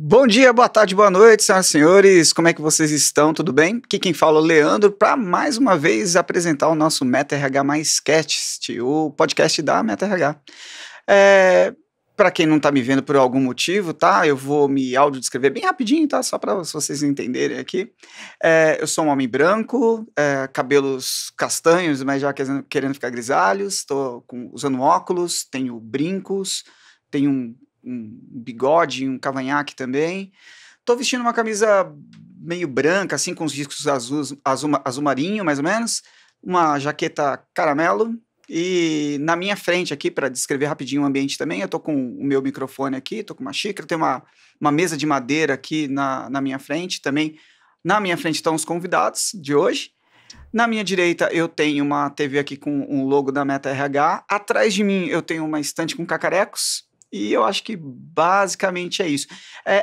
Bom dia, boa tarde, boa noite, senhoras e senhores. Como é que vocês estão? Tudo bem? Aqui quem fala é o Leandro para mais uma vez apresentar o nosso Meta RH Mais Cast, o podcast da Meta RH. Para quem não está me vendo por algum motivo, tá? Eu vou me audiodescrever bem rapidinho, tá? Só para vocês entenderem aqui. Eu sou um homem branco, cabelos castanhos, mas já querendo ficar grisalhos. Estou usando óculos, tenho brincos, tenho um bigode, um cavanhaque também. Tô vestindo uma camisa meio branca, assim, com os riscos azul marinho, mais ou menos. Uma jaqueta caramelo. E na minha frente aqui, para descrever rapidinho o ambiente também, eu tô com o meu microfone aqui, tô com uma xícara, tem uma mesa de madeira aqui na minha frente também. Na minha frente estão os convidados de hoje. Na minha direita eu tenho uma TV aqui com um logo da Meta RH. Atrás de mim eu tenho uma estante com cacarecos. E eu acho que basicamente é isso.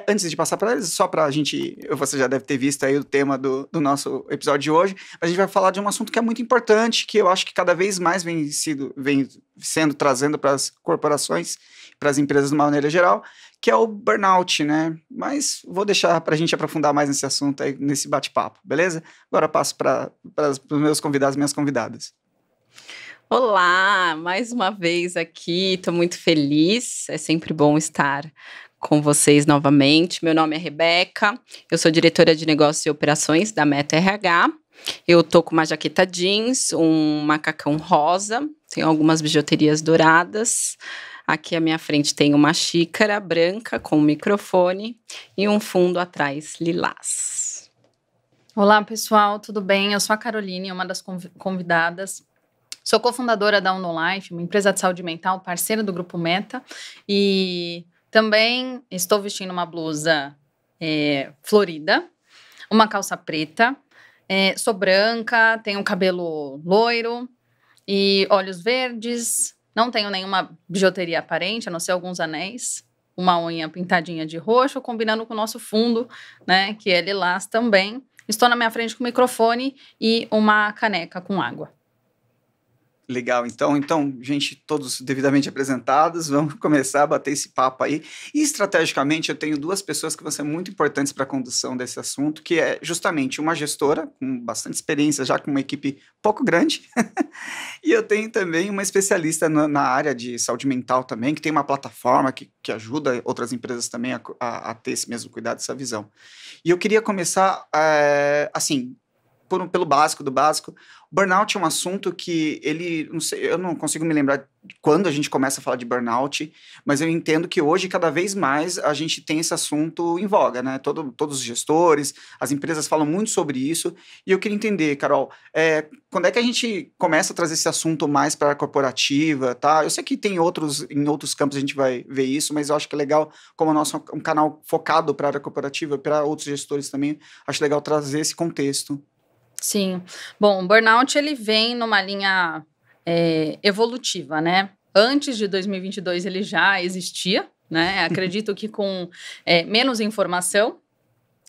Antes de passar para eles, só para a gente... Você já deve ter visto aí o tema do nosso episódio de hoje. A gente vai falar de um assunto que é muito importante, que eu acho que cada vez mais vem sendo trazendo para as corporações, para as empresas de uma maneira geral, que é o burnout, né? Mas vou deixar para a gente aprofundar mais nesse assunto aí, nesse bate-papo, beleza? Agora eu passo para os meus convidados e minhas convidadas. Olá, mais uma vez aqui, estou muito feliz, é sempre bom estar com vocês novamente. Meu nome é Rebeca, eu sou diretora de negócios e operações da Meta RH. Eu tô com uma jaqueta jeans, um macacão rosa, tenho algumas bijuterias douradas. Aqui à minha frente tem uma xícara branca com um microfone e um fundo atrás lilás. Olá pessoal, tudo bem? Eu sou a Caroline, uma das convidadas. Sou cofundadora da UnoLife, uma empresa de saúde mental, parceira do Grupo Meta. E também estou vestindo uma blusa florida, uma calça preta. Sou branca, tenho cabelo loiro e olhos verdes. Não tenho nenhuma bijuteria aparente, a não ser alguns anéis. Uma unha pintadinha de roxo, combinando com o nosso fundo, né, que é lilás também. Estou na minha frente com o microfone e uma caneca com água. Legal, então, gente, todos devidamente apresentados, vamos começar a bater esse papo aí. E estrategicamente eu tenho duas pessoas que vão ser muito importantes para a condução desse assunto, que é justamente uma gestora com bastante experiência, já com uma equipe pouco grande, e eu tenho também uma especialista na área de saúde mental também, que tem uma plataforma que ajuda outras empresas também a ter esse mesmo cuidado, essa visão. E eu queria começar, assim, pelo básico do básico. O burnout é um assunto que não sei, eu não consigo me lembrar quando a gente começa a falar de burnout, mas eu entendo que hoje, cada vez mais, a gente tem esse assunto em voga, né? Todos os gestores, as empresas falam muito sobre isso, e eu queria entender, Carol, quando é que a gente começa a trazer esse assunto mais para a corporativa, tá? Eu sei que tem em outros campos a gente vai ver isso, mas eu acho que é legal, como o nosso um canal focado para a área corporativa, para outros gestores também, acho legal trazer esse contexto. Sim. Bom, o burnout ele vem numa linha evolutiva, né? Antes de 2022 ele já existia, né? Acredito que com menos informação,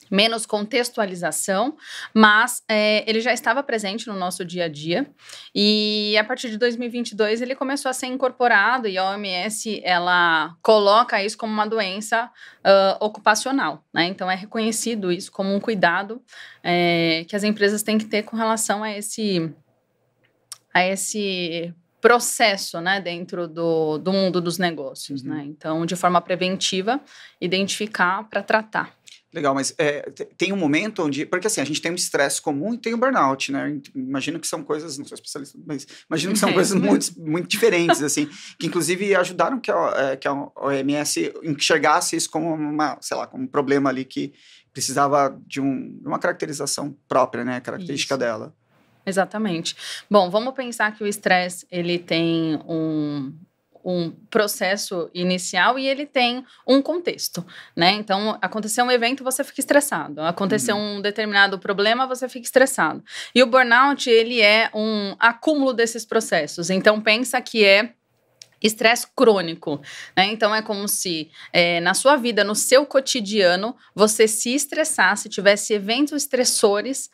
menos contextualização, mas ele já estava presente no nosso dia a dia e a partir de 2022 ele começou a ser incorporado e a OMS ela coloca isso como uma doença ocupacional, né? Então é reconhecido isso como um cuidado que as empresas têm que ter com relação a esse processo, né, dentro do mundo dos negócios, né? Então, de forma preventiva, identificar para tratar. Legal, mas tem um momento onde... Porque assim, a gente tem um estresse comum e tem o burnout, né? Imagino que são coisas... Não sou especialista, mas imagino que são coisas muito, muito diferentes, assim. Que inclusive ajudaram que a OMS enxergasse isso como como um problema ali que precisava de uma caracterização própria, né? Característica isso. Dela. Exatamente. Bom, vamos pensar que o estresse, ele tem um processo inicial e ele tem um contexto, né? Então, aconteceu um evento, você fica estressado. Aconteceu um determinado problema, você fica estressado. E o burnout, ele é um acúmulo desses processos. Então, pensa que estresse crônico, né? Então é como se na sua vida, no seu cotidiano, você se estressasse, tivesse eventos estressores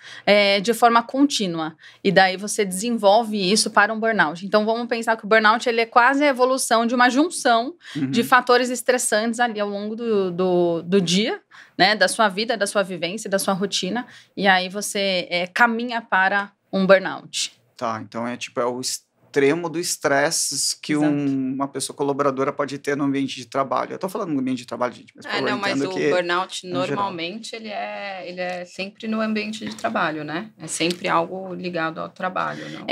de forma contínua. E daí você desenvolve isso para um burnout. Então vamos pensar que o burnout ele é quase a evolução de uma junção de fatores estressantes ali ao longo do dia, né? Da sua vida, da sua vivência, da sua rotina. E aí você caminha para um burnout. Tá, então é o extremo do estresse que uma pessoa colaboradora pode ter no ambiente de trabalho. Eu tô falando no ambiente de trabalho, gente, mas mas o burnout normalmente ele é sempre no ambiente de trabalho, né? É sempre algo ligado ao trabalho, não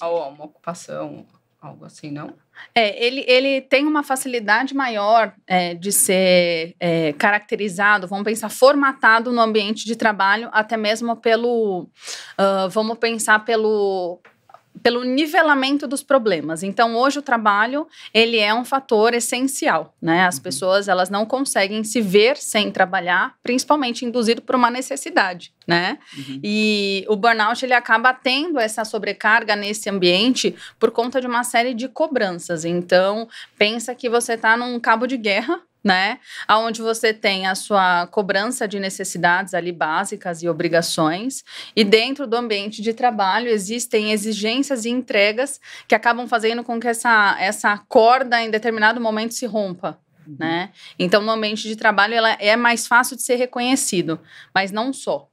a uma ocupação, algo assim, não? Ele tem uma facilidade maior de ser caracterizado, vamos pensar, formatado no ambiente de trabalho, até mesmo vamos pensar pelo nivelamento dos problemas. Então, hoje o trabalho, ele é um fator essencial, né? As pessoas, elas não conseguem se ver sem trabalhar, principalmente induzido por uma necessidade, né? E o burnout, ele acaba tendo essa sobrecarga nesse ambiente por conta de uma série de cobranças. Então, pensa que você está num cabo de guerra, né? Onde você tem a sua cobrança de necessidades ali básicas e obrigações, e dentro do ambiente de trabalho existem exigências e entregas que acabam fazendo com que essa corda em determinado momento se rompa, né? Então, no ambiente de trabalho, ela é mais fácil de ser reconhecido, mas não só.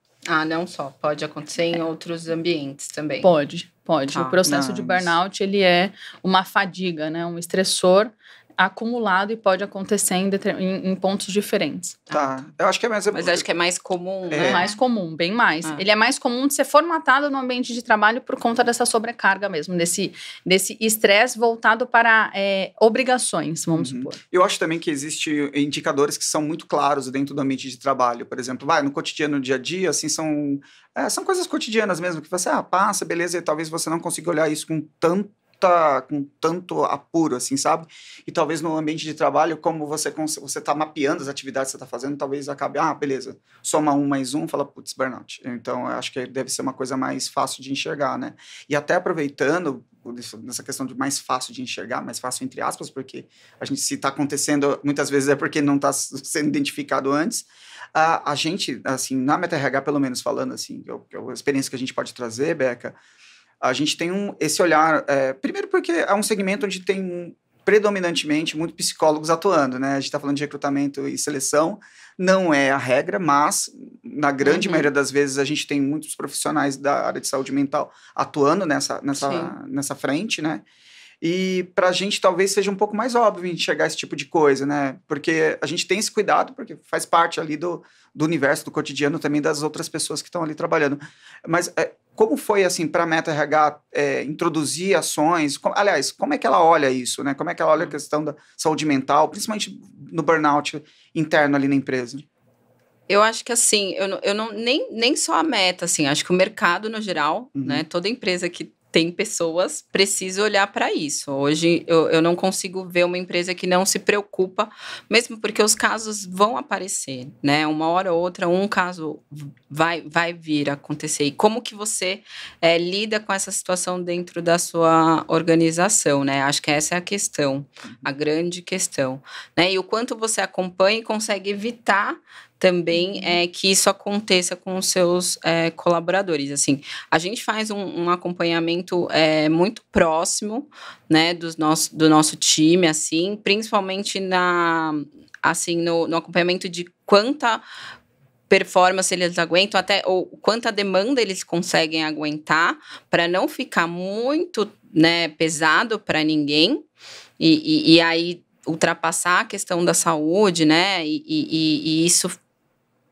Não só. Pode acontecer em outros ambientes também. Pode. O processo de burnout, ele é uma fadiga, né? Um estressor acumulado e pode acontecer em pontos diferentes. Tá, eu acho que é mais... Mas acho que é mais comum, né? Mais comum, bem mais. Ele é mais comum de ser formatado no ambiente de trabalho por conta dessa sobrecarga mesmo, desse estresse voltado para obrigações, vamos supor. Eu acho também que existem indicadores que são muito claros dentro do ambiente de trabalho. Por exemplo, no cotidiano, no dia a dia, assim, são coisas cotidianas mesmo, que você, passa, beleza, e talvez você não consiga olhar isso com tanto apuro, assim, sabe? E talvez no ambiente de trabalho, como você tá mapeando as atividades que você tá fazendo, talvez acabe, beleza, soma 1 mais 1, fala, putz, burnout. Então, eu acho que deve ser uma coisa mais fácil de enxergar, né? E até aproveitando nessa questão de mais fácil de enxergar, mais fácil entre aspas, porque a gente, se tá acontecendo, muitas vezes é porque não tá sendo identificado antes. A gente, assim, na MetaRH, pelo menos falando, assim, que é a experiência que a gente pode trazer, Beca, a gente tem esse olhar, primeiro porque é um segmento onde tem predominantemente muitos psicólogos atuando, né? A gente está falando de recrutamento e seleção, não é a regra, mas na grande maioria das vezes a gente tem muitos profissionais da área de saúde mental atuando nessa frente, né? E para a gente talvez seja um pouco mais óbvio enxergar esse tipo de coisa, né? Porque a gente tem esse cuidado, porque faz parte ali do universo, do cotidiano também das outras pessoas que estão ali trabalhando. Mas como foi, assim, para a MetaRH introduzir ações? Aliás, como é que ela olha isso, né? Como é que ela olha a questão da saúde mental, principalmente no burnout interno ali na empresa? Eu acho que, assim, eu não nem só a Meta, assim, acho que o mercado no geral, né? Toda empresa que tem pessoas, precisa olhar para isso. Hoje, eu não consigo ver uma empresa que não se preocupa, mesmo porque os casos vão aparecer, né? Uma hora ou outra, um caso vai vir a acontecer. E como que você lida com essa situação dentro da sua organização, né? Acho que essa é a questão, a grande questão, né? E o quanto você acompanha e consegue evitar também que isso aconteça com os seus colaboradores. Assim, a gente faz um acompanhamento muito próximo, né, do nosso time, assim, principalmente no acompanhamento de quanta performance eles aguentam, ou quanta demanda eles conseguem aguentar, para não ficar muito, né, pesado para ninguém, e aí ultrapassar a questão da saúde, né, e isso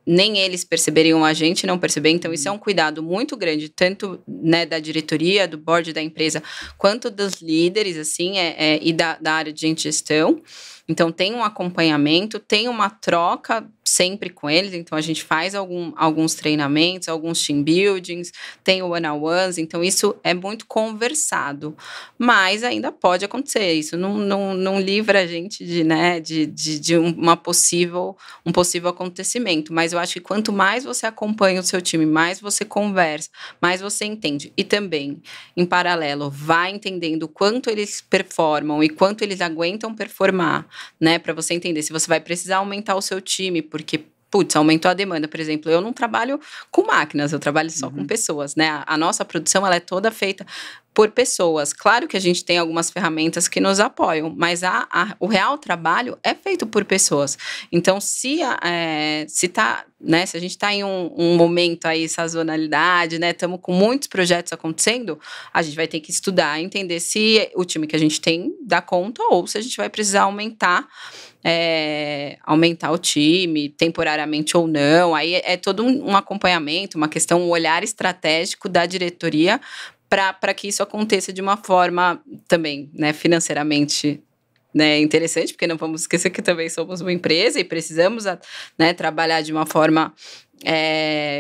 nem eles perceberiam a gente não perceber. Então, isso é um cuidado muito grande, tanto, né, da diretoria, do board da empresa, quanto dos líderes, assim, e da área de gestão. Então, tem um acompanhamento, tem uma troca sempre com eles, então a gente faz alguns treinamentos, alguns team buildings, tem o one-on-ones, então isso é muito conversado, mas ainda pode acontecer, isso não livra a gente de um possível acontecimento, mas eu acho que quanto mais você acompanha o seu time, mais você conversa, mais você entende, e também, em paralelo, vai entendendo o quanto eles performam e quanto eles aguentam performar, né, para você entender se você vai precisar aumentar o seu time, porque, putz, aumentou a demanda, por exemplo, eu não trabalho com máquinas, eu trabalho só com pessoas, né, a nossa produção, ela é toda feita por pessoas. Claro que a gente tem algumas ferramentas que nos apoiam, mas o real trabalho é feito por pessoas. Então, se a gente está em um momento aí, sazonalidade, né, estamos com muitos projetos acontecendo, a gente vai ter que estudar, entender se o time que a gente tem dá conta ou se a gente vai precisar aumentar o time, temporariamente ou não. Aí é todo um acompanhamento, uma questão, um olhar estratégico da diretoria para que isso aconteça de uma forma também, né, financeiramente, né, interessante, porque não vamos esquecer que também somos uma empresa e precisamos, né, trabalhar de uma forma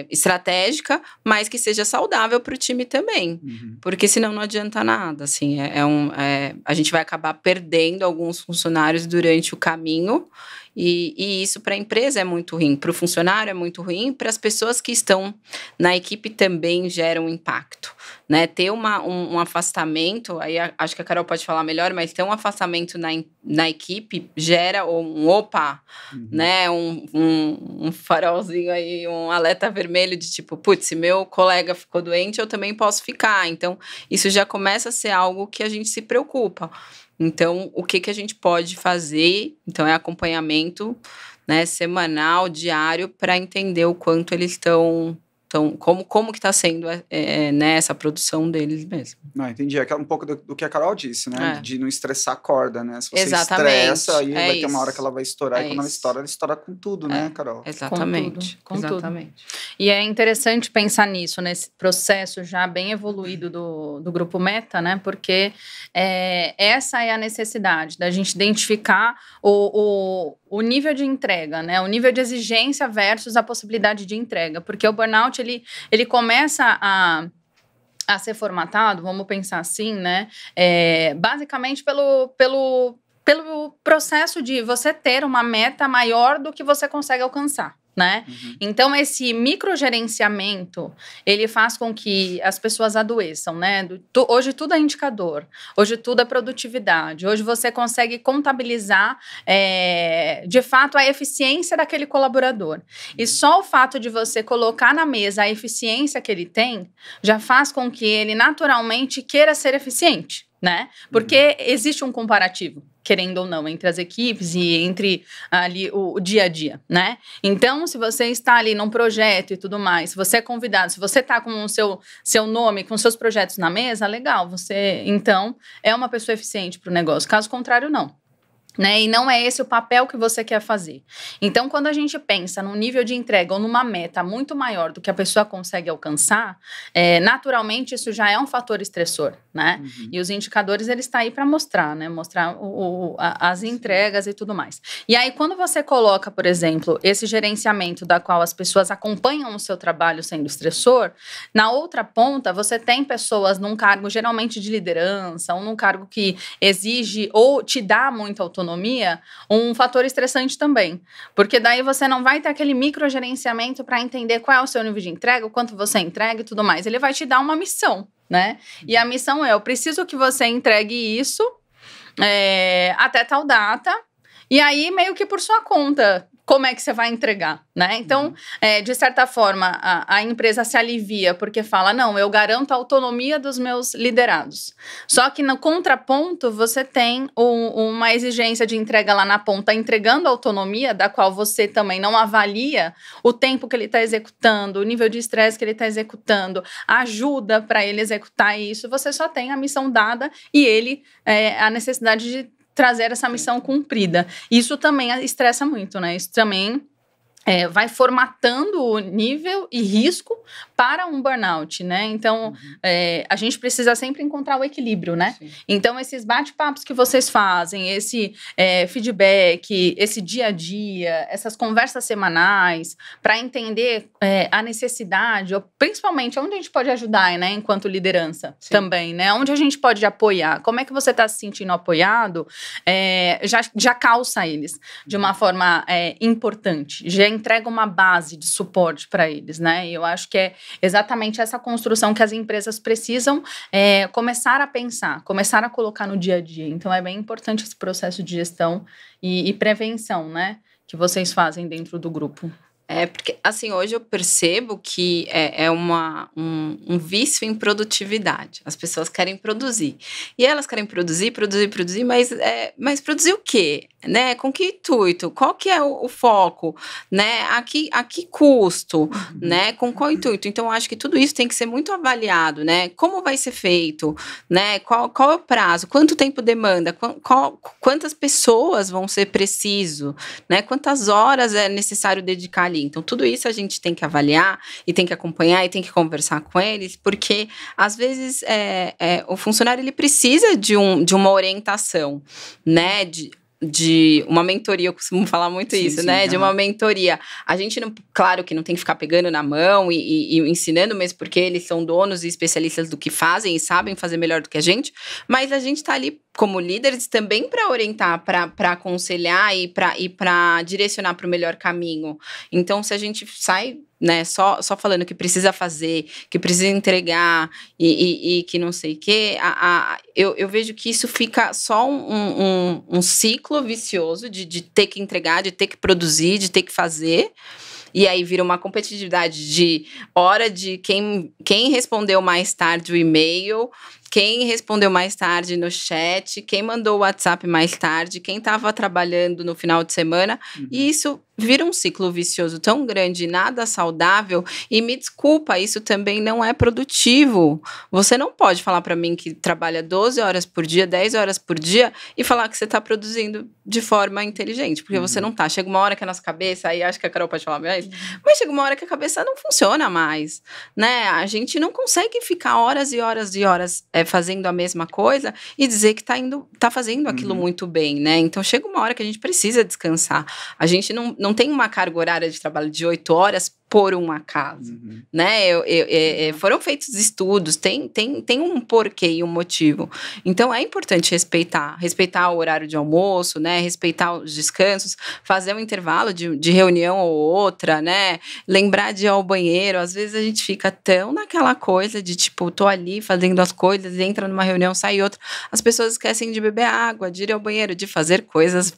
estratégica, mas que seja saudável para o time também, porque senão não adianta nada, assim, a gente vai acabar perdendo alguns funcionários durante o caminho, e isso para a empresa é muito ruim, para o funcionário é muito ruim, para as pessoas que estão na equipe também gera um impacto, né? Ter um afastamento, aí acho que a Carol pode falar melhor, mas ter um afastamento na equipe gera né? Um farolzinho aí, um alerta vermelho de tipo, putz, se meu colega ficou doente, eu também posso ficar. Então, isso já começa a ser algo que a gente se preocupa. Então, o que a gente pode fazer? Então, é acompanhamento, né, semanal, diário, para entender o quanto eles estão... Então, como que está sendo né, essa produção deles mesmo. Não, entendi. É um pouco do que a Carol disse, né? De não estressar a corda, né? Se você Exatamente. estressa, aí vai ter uma hora que ela vai estourar. E quando ela estoura com tudo, né, Carol? Exatamente. Com tudo. E é interessante pensar nisso, nesse processo já bem evoluído do Grupo Meta, né? Porque essa é a necessidade da gente identificar o nível de entrega, né? O nível de exigência versus a possibilidade de entrega. Porque o burnout, ele começa a ser formatado, vamos pensar assim, né? Basicamente pelo processo de você ter uma meta maior do que você consegue alcançar, né? Então, esse microgerenciamento, ele faz com que as pessoas adoeçam, né? Hoje tudo é indicador, hoje tudo é produtividade, hoje você consegue contabilizar, de fato, a eficiência daquele colaborador. E só o fato de você colocar na mesa a eficiência que ele tem, já faz com que ele naturalmente queira ser eficiente, né? Porque existe um comparativo, querendo ou não, entre as equipes e entre ali o dia a dia, né? Então, se você está ali num projeto e tudo mais, se você é convidado, se você está com o seu nome, com seus projetos na mesa, legal, você, então, é uma pessoa eficiente para o negócio. Caso contrário, não. Né? E não é esse o papel que você quer fazer. Então, quando a gente pensa num nível de entrega ou numa meta muito maior do que a pessoa consegue alcançar, naturalmente isso já é um fator estressor, né? E os indicadores, eles estão aí para mostrar, né? Mostrar as entregas e tudo mais. E aí, quando você coloca, por exemplo, esse gerenciamento da qual as pessoas acompanham o seu trabalho sendo estressor, na outra ponta, você tem pessoas num cargo geralmente de liderança, ou num cargo que exige ou te dá muita autonomia, um fator estressante também, porque daí você não vai ter aquele microgerenciamento para entender qual é o seu nível de entrega, o quanto você entrega e tudo mais. Ele vai te dar uma missão, né? E a missão eu preciso que você entregue isso até tal data, e aí meio que por sua conta, como é que você vai entregar, né? Então, de certa forma, a empresa se alivia porque fala, não, eu garanto a autonomia dos meus liderados. Só que no contraponto, você tem uma exigência de entrega lá na ponta, entregando a autonomia, da qual você também não avalia o tempo que ele está executando, o nível de estresse que ele está executando, ajuda para ele executar isso. Você só tem a missão dada e ele, a necessidade de trazer essa missão cumprida. Isso também estressa muito, né? Isso também vai formatando o nível e risco para um burnout, né? Então, a gente precisa sempre encontrar o equilíbrio, né? Sim. Então, esses bate-papos que vocês fazem, esse feedback, esse dia a dia, essas conversas semanais, para entender a necessidade, ou principalmente onde a gente pode ajudar, né? Enquanto liderança também, né? Onde a gente pode apoiar. Como é que você está se sentindo apoiado? Já calça eles de uma forma importante. Já entrega uma base de suporte para eles, né? E eu acho que é exatamente essa construção que as empresas precisam começar a pensar, começar a colocar no dia a dia. Então, é bem importante esse processo de gestão e prevenção, né? Que vocês fazem dentro do grupo. Porque, assim, hoje eu percebo que é um vício em produtividade. As pessoas querem produzir. E elas querem produzir, mas produzir o quê? Né? Com que intuito? Qual que é o foco? Né? A que custo? Né? Com qual intuito? Então, eu acho que tudo isso tem que ser muito avaliado, né? Como vai ser feito? Né? Qual é o prazo? Quanto tempo demanda? Quantas pessoas vão ser preciso? Né? Quantas horas é necessário dedicar ali? Então, tudo isso a gente tem que avaliar e tem que acompanhar e tem que conversar com eles, porque, às vezes, o funcionário ele precisa de uma orientação, né? De uma mentoria, eu costumo falar muito isso, né? De uma mentoria. A gente, não, claro que não tem que ficar pegando na mão e ensinando, mesmo porque eles são donos e especialistas do que fazem e sabem fazer melhor do que a gente, mas a gente tá ali como líderes também para orientar, para aconselhar e para direcionar para o melhor caminho. Então, se a gente sai, né, só falando que precisa fazer, que precisa entregar e que não sei o quê, eu vejo que isso fica só um ciclo vicioso de ter que entregar, de ter que produzir, de ter que fazer. E aí vira uma competitividade de hora de quem respondeu mais tarde o e-mail, quem respondeu mais tarde no chat, quem mandou o WhatsApp mais tarde, quem estava trabalhando no final de semana. E isso vira um ciclo vicioso tão grande, nada saudável. E me desculpa, isso também não é produtivo. Você não pode falar para mim que trabalha 12 horas por dia, 10 horas por dia e falar que você está produzindo de forma inteligente, porque você não tá. Chega uma hora que a nossa cabeça, aí acho que a Carol pode falar mais, mas chega uma hora que a cabeça não funciona mais, né? A gente não consegue ficar horas e horas e horas fazendo a mesma coisa e dizer que tá fazendo aquilo muito bem, né? Então chega uma hora que a gente precisa descansar. A gente não tem uma carga horária de trabalho de 8 horas por um acaso, né? Foram feitos estudos, tem um porquê e um motivo. Então é importante respeitar o horário de almoço, né? Respeitar os descansos, fazer um intervalo de reunião ou outra, né? Lembrar de ir ao banheiro. Às vezes a gente fica tão naquela coisa de tipo, tô ali fazendo as coisas, entra numa reunião, sai outra. As pessoas esquecem de beber água, de ir ao banheiro, de fazer coisas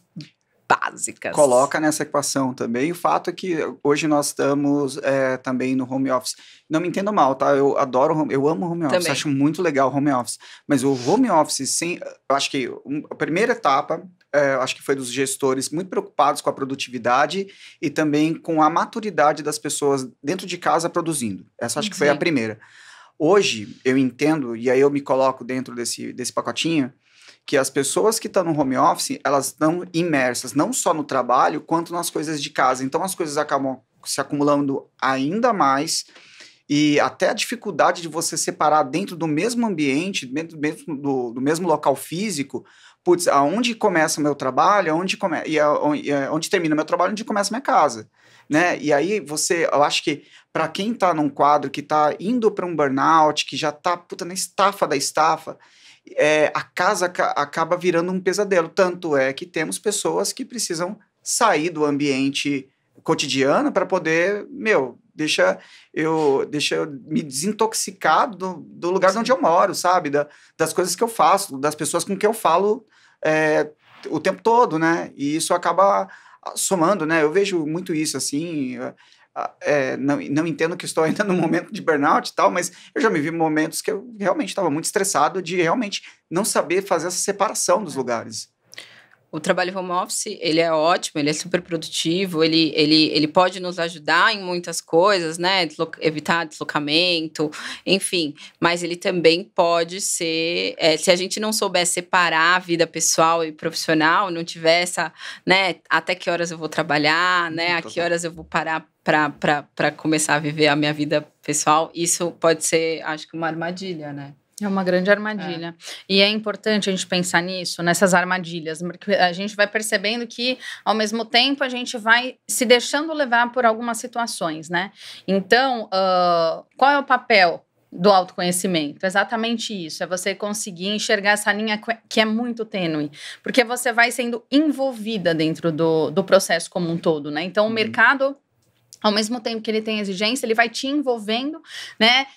básicas. Coloca nessa equação também o fato é que hoje nós estamos também no home office. Não me entenda mal, tá? Eu amo home office, também. Acho muito legal o home office. Mas o home office, eu acho que a primeira etapa, eu acho que foi dos gestores muito preocupados com a produtividade e também com a maturidade das pessoas dentro de casa produzindo. Essa acho que foi a primeira. Hoje, eu entendo, e aí eu me coloco dentro desse pacotinho, que as pessoas que estão no home office, elas estão imersas não só no trabalho, quanto nas coisas de casa. Então, as coisas acabam se acumulando ainda mais e até a dificuldade de você separar dentro do mesmo ambiente, dentro do mesmo local físico, putz, aonde começa o meu trabalho, onde termina o meu trabalho, onde começa a minha casa. Né? E aí, eu acho que para quem está num quadro que está indo para um burnout, que já está na estafa da estafa, a casa acaba virando um pesadelo. Tanto é que temos pessoas que precisam sair do ambiente cotidiano para poder, deixa eu me desintoxicar do lugar onde eu moro, sabe? Das coisas que eu faço, das pessoas com que eu falo o tempo todo, né? E isso acaba somando, né? Eu vejo muito isso, assim... não entendo que estou ainda no momento de burnout e tal, mas eu já me vi momentos que eu realmente estava muito estressado de realmente não saber fazer essa separação dos lugares. O trabalho home office, ele é ótimo, ele é super produtivo, ele pode nos ajudar em muitas coisas, né? Evitar deslocamento, enfim. Mas ele também pode ser, se a gente não souber separar a vida pessoal e profissional, não tiver essa, né? Até que horas eu vou trabalhar, né? A que horas eu vou parar para começar a viver a minha vida pessoal, isso pode ser, acho que, uma armadilha, né? É uma grande armadilha. E é importante a gente pensar nisso, nessas armadilhas, porque a gente vai percebendo que, ao mesmo tempo, a gente vai se deixando levar por algumas situações, né? Então, qual é o papel do autoconhecimento? Exatamente isso, é você conseguir enxergar essa linha que é muito tênue, porque você vai sendo envolvida dentro do processo como um todo, né? Então, o mercado, ao mesmo tempo que ele tem exigência, ele vai te envolvendo, né,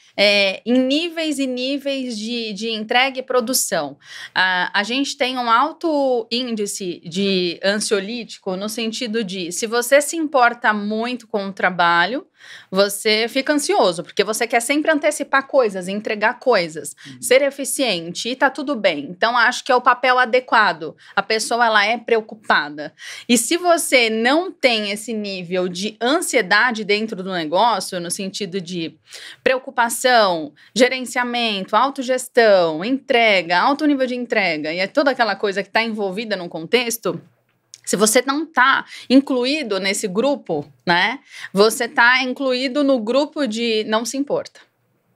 em níveis e níveis de entrega e produção. A gente tem um alto índice de ansiolítico no sentido de, se você se importa muito com o trabalho, você fica ansioso, porque você quer sempre antecipar coisas, entregar coisas, ser eficiente, e tá tudo bem. Então, acho que é o papel adequado. A pessoa, ela é preocupada. E se você não tem esse nível de ansiedade dentro do negócio, no sentido de preocupação, gerenciamento, autogestão, entrega, alto nível de entrega, e é toda aquela coisa que está envolvida num contexto, se você não está incluído nesse grupo, né, você está incluído no grupo de não se importa.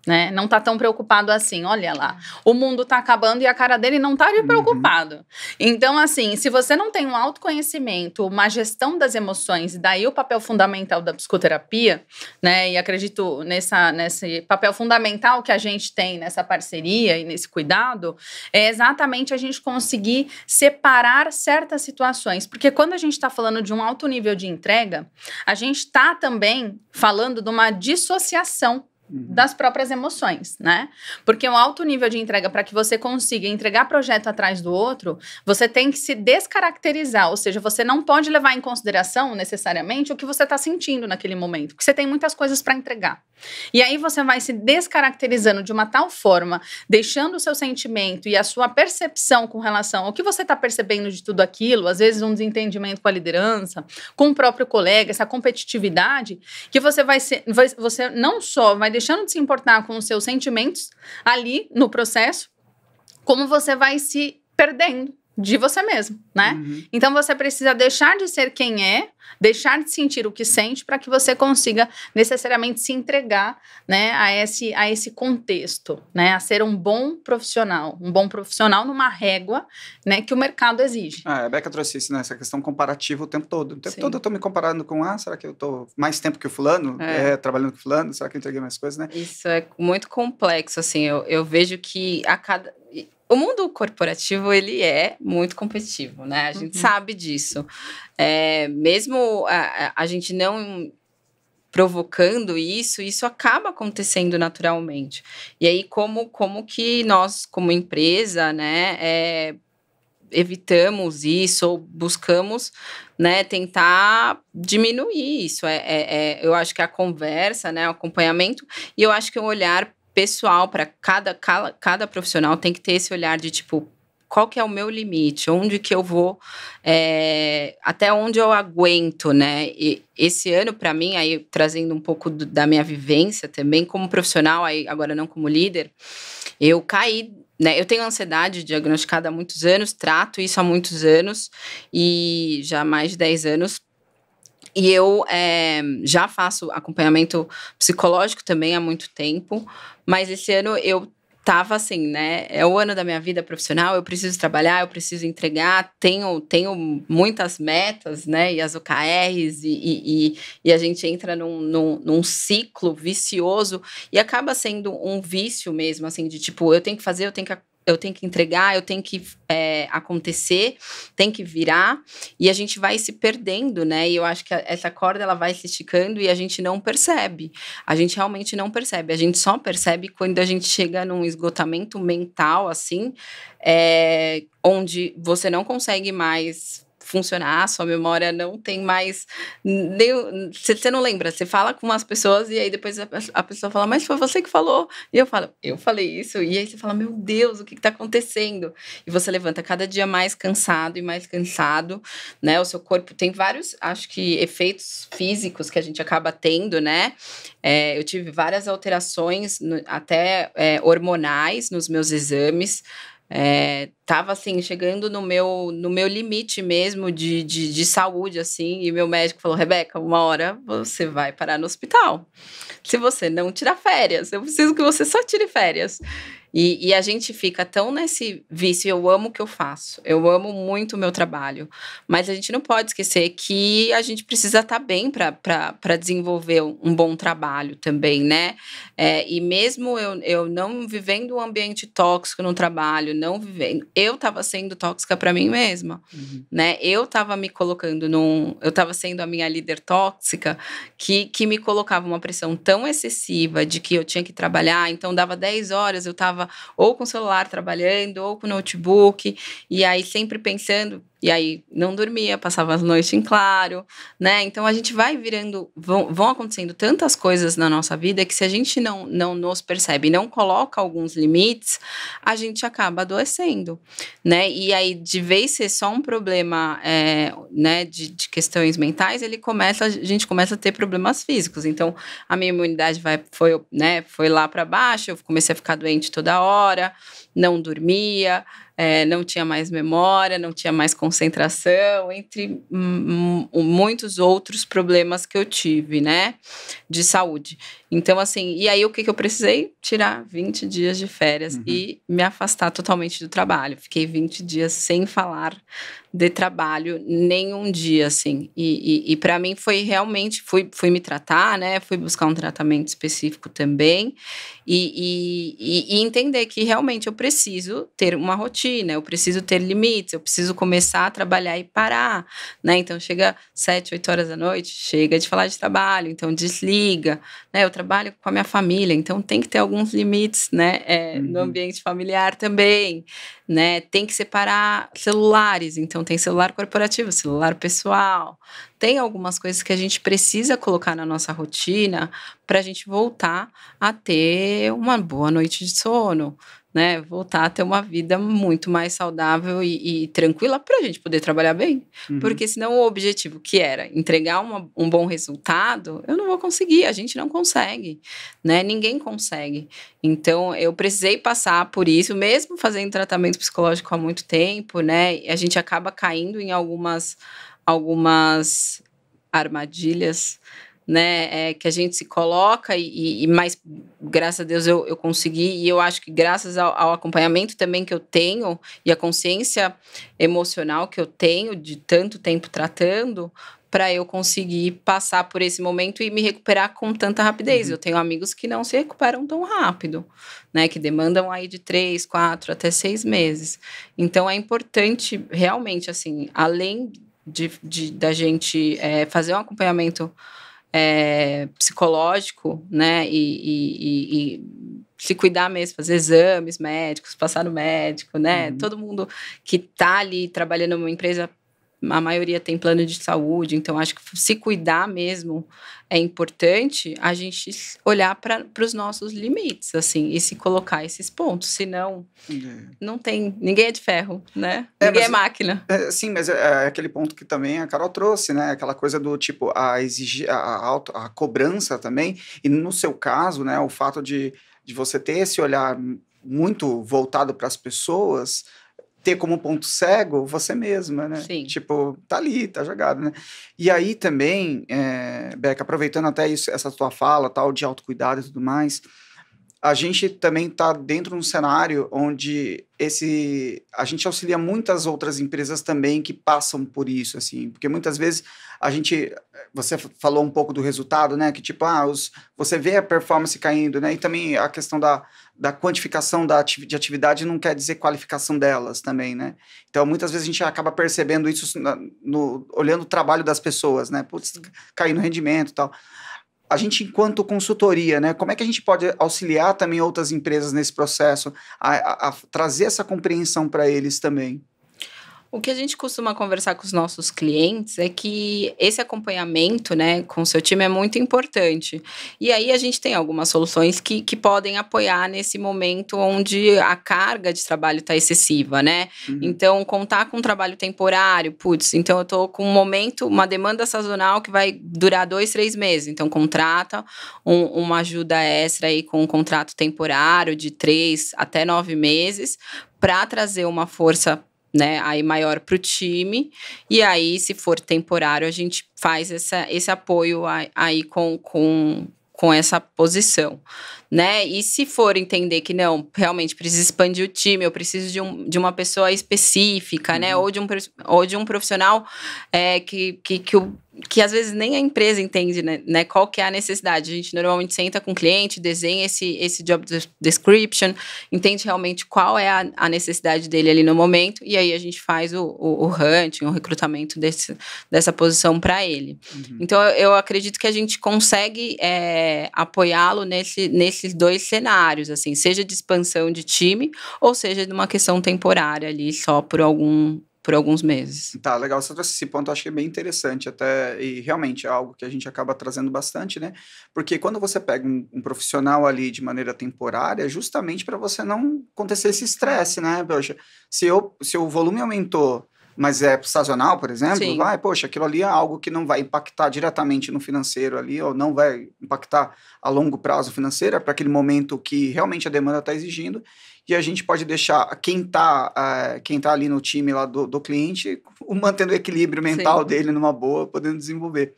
Né? Não tá tão preocupado assim, olha lá, o mundo tá acabando e a cara dele não tá preocupado. Então, assim, se você não tem um autoconhecimento, uma gestão das emoções, e daí o papel fundamental da psicoterapia, né, e acredito nesse papel fundamental que a gente tem nessa parceria e nesse cuidado, é exatamente a gente conseguir separar certas situações, porque quando a gente tá falando de um alto nível de entrega, a gente tá também falando de uma dissociação das próprias emoções, né? Porque um alto nível de entrega, para que você consiga entregar projeto atrás do outro, você tem que se descaracterizar, ou seja, você não pode levar em consideração necessariamente o que você está sentindo naquele momento, porque você tem muitas coisas para entregar. E aí você vai se descaracterizando de uma tal forma, deixando o seu sentimento e a sua percepção com relação ao que você está percebendo de tudo aquilo, às vezes um desentendimento com a liderança, com o próprio colega, essa competitividade, que você você não só vai deixando de se importar com os seus sentimentos ali no processo, como você vai se perdendo de você mesmo, né? Então, você precisa deixar de ser quem é, deixar de sentir o que sente, para que você consiga necessariamente se entregar, né, a esse contexto, né, a ser um bom profissional numa régua, né, que o mercado exige. A Rebeca trouxe isso, né, essa questão comparativa o tempo todo. O tempo todo eu tô me comparando com, será que eu tô mais tempo que o fulano? Trabalhando com o fulano? Será que eu entreguei mais coisas, né? Isso é muito complexo, assim, eu vejo que o mundo corporativo, ele é muito competitivo, né? A gente sabe disso. Mesmo a gente não provocando isso acaba acontecendo naturalmente. E aí, como que nós, como empresa, né, evitamos isso ou buscamos, né, tentar diminuir isso? Eu acho que a conversa, né, o acompanhamento, e eu acho que o olhar pessoal para cada profissional tem que ter esse olhar de tipo, qual que é o meu limite, onde que eu vou, até onde eu aguento, né? E esse ano, para mim, aí trazendo um pouco da minha vivência também como profissional, aí agora não como líder, eu caí, né? Eu tenho ansiedade diagnosticada há muitos anos, trato isso há muitos anos, e já há mais de 10 anos. E eu já faço acompanhamento psicológico também há muito tempo, mas esse ano eu tava assim, né? É o ano da minha vida profissional, eu preciso trabalhar, eu preciso entregar, tenho muitas metas, né? E as OKRs, e a gente entra num ciclo vicioso e acaba sendo um vício mesmo, assim, de tipo, eu tenho que fazer, eu tenho que entregar, eu tenho que acontecer, tem que virar, e a gente vai se perdendo, né? E eu acho que essa corda, ela vai se esticando e a gente não percebe. A gente realmente não percebe. A gente só percebe quando a gente chega num esgotamento mental, assim, onde você não consegue mais funcionar, sua memória não tem mais... Você não lembra, você fala com umas pessoas e aí depois a pessoa fala, mas foi você que falou. E eu falo, eu falei isso. E aí você fala, meu Deus, o que está acontecendo? E você levanta cada dia mais cansado e mais cansado, né? O seu corpo tem vários, acho que, efeitos físicos que a gente acaba tendo, né? Eu tive várias alterações, até hormonais, nos meus exames. Tava assim, chegando no meu limite mesmo de saúde, assim, e meu médico falou, Rebeca, uma hora você vai parar no hospital. Se você não tirar férias, eu preciso que você só tire férias. E a gente fica tão nesse vício, eu amo o que eu faço, eu amo muito o meu trabalho, mas a gente não pode esquecer que a gente precisa estar bem para desenvolver um bom trabalho também, né? E mesmo eu não vivendo um ambiente tóxico no trabalho, não vivendo, eu estava sendo tóxica para mim mesma, né? Eu estava me colocando eu estava sendo a minha líder tóxica, que me colocava uma pressão tão excessiva de que eu tinha que trabalhar, então dava 10 horas, eu estava ou com o celular trabalhando, ou com o notebook, e aí sempre pensando, e aí não dormia, passava as noites em claro, né? Então a gente vai virando, vão acontecendo tantas coisas na nossa vida que se a gente não nos percebe, não coloca alguns limites, a gente acaba adoecendo, né? E aí, de vez ser só um problema, né, de questões mentais, a gente começa a ter problemas físicos. Então, a minha imunidade foi lá para baixo, eu comecei a ficar doente toda hora, não dormia, não tinha mais memória, não tinha mais concentração, entre muitos outros problemas que eu tive, né, de saúde. Então, assim, e aí o que eu precisei? Tirar 20 dias de férias e me afastar totalmente do trabalho. Fiquei 20 dias sem falar de trabalho nenhum dia, assim. E para mim foi realmente, fui me tratar, né, fui buscar um tratamento específico também e entender que realmente eu preciso ter uma rotina, eu preciso ter limites, eu preciso começar a trabalhar e parar, né? Então chega 7, 8 horas da noite, chega de falar de trabalho, então desliga, né? Eu trabalho com a minha família, então tem que ter alguns limites, né? No ambiente familiar também, né? Tem que separar celulares, então tem celular corporativo, celular pessoal. Tem algumas coisas que a gente precisa colocar na nossa rotina para a gente voltar a ter uma boa noite de sono, né? Voltar a ter uma vida muito mais saudável e tranquila para a gente poder trabalhar bem. Porque senão o objetivo que era entregar um bom resultado, eu não vou conseguir, a gente não consegue, né? Ninguém consegue. Então, eu precisei passar por isso, mesmo fazendo tratamento psicológico há muito tempo, né? A gente acaba caindo em algumas armadilhas, né, que a gente se coloca mas graças a Deus eu consegui, e eu acho que graças ao acompanhamento também que eu tenho e a consciência emocional que eu tenho de tanto tempo tratando, para eu conseguir passar por esse momento e me recuperar com tanta rapidez. Eu tenho amigos que não se recuperam tão rápido, né, que demandam aí de 3, 4, até 6 meses. Então é importante realmente, assim, além da gente fazer um acompanhamento psicológico, né, e se cuidar mesmo, fazer exames médicos, passar no médico, né, todo mundo que tá ali trabalhando numa empresa, a maioria tem plano de saúde, então acho que se cuidar mesmo é importante a gente olhar para os nossos limites, assim, e se colocar esses pontos, senão não tem, ninguém é de ferro, né? Ninguém é máquina. Sim, mas é aquele ponto que também a Carol trouxe, né? Aquela coisa do tipo, a cobrança também, e no seu caso, né, o fato de você ter esse olhar muito voltado para as pessoas, ter como ponto cego você mesma, né? Sim. Tipo, tá ali, tá jogado, né? E aí também, Beca, aproveitando até isso, essa tua fala, tal, de autocuidado e tudo mais, a gente também tá dentro de um cenário onde a gente auxilia muitas outras empresas também que passam por isso, assim, porque muitas vezes você falou um pouco do resultado, né, que tipo, você vê a performance caindo, né, e também a questão da quantificação de atividade não quer dizer qualificação delas também, né, então muitas vezes a gente acaba percebendo isso olhando o trabalho das pessoas, né, putz, cair no rendimento e tal. A gente, enquanto consultoria, né, como é que a gente pode auxiliar também outras empresas nesse processo, a trazer essa compreensão para eles também? O que a gente costuma conversar com os nossos clientes é que esse acompanhamento, né, com o seu time é muito importante. E aí a gente tem algumas soluções que podem apoiar nesse momento onde a carga de trabalho está excessiva, né? Então, contar com um trabalho temporário, putz, então eu estou com um momento, uma demanda sazonal que vai durar 2, 3 meses. Então, contrata uma ajuda extra aí com um contrato temporário de 3 até 9 meses para trazer uma força, né, aí maior para o time, e aí, se for temporário, a gente faz esse apoio aí com essa posição, né? E se for entender que não, realmente precisa expandir o time, eu preciso de uma pessoa específica, né? Ou de um profissional que às vezes nem a empresa entende, né, qual que é a necessidade. A gente normalmente senta com o cliente, desenha esse job description, entende realmente qual é a necessidade dele ali no momento, e aí a gente faz o hunting, o recrutamento dessa posição para ele. Então, eu acredito que a gente consegue apoiá-lo nesses 2 cenários, assim, seja de expansão de time, ou seja de uma questão temporária ali, só por alguns meses. Tá, legal, você trouxe esse ponto, eu achei bem interessante até, e realmente é algo que a gente acaba trazendo bastante, né? Porque quando você pega um profissional ali de maneira temporária, justamente para você não acontecer esse estresse, né? Poxa, se o volume aumentou, mas é sazonal, por exemplo, poxa, aquilo ali é algo que não vai impactar diretamente no financeiro ali, ou não vai impactar a longo prazo financeiro, é para aquele momento que realmente a demanda está exigindo, e a gente pode deixar quem tá ali no time lá do cliente mantendo o equilíbrio mental dele numa boa, podendo desenvolver.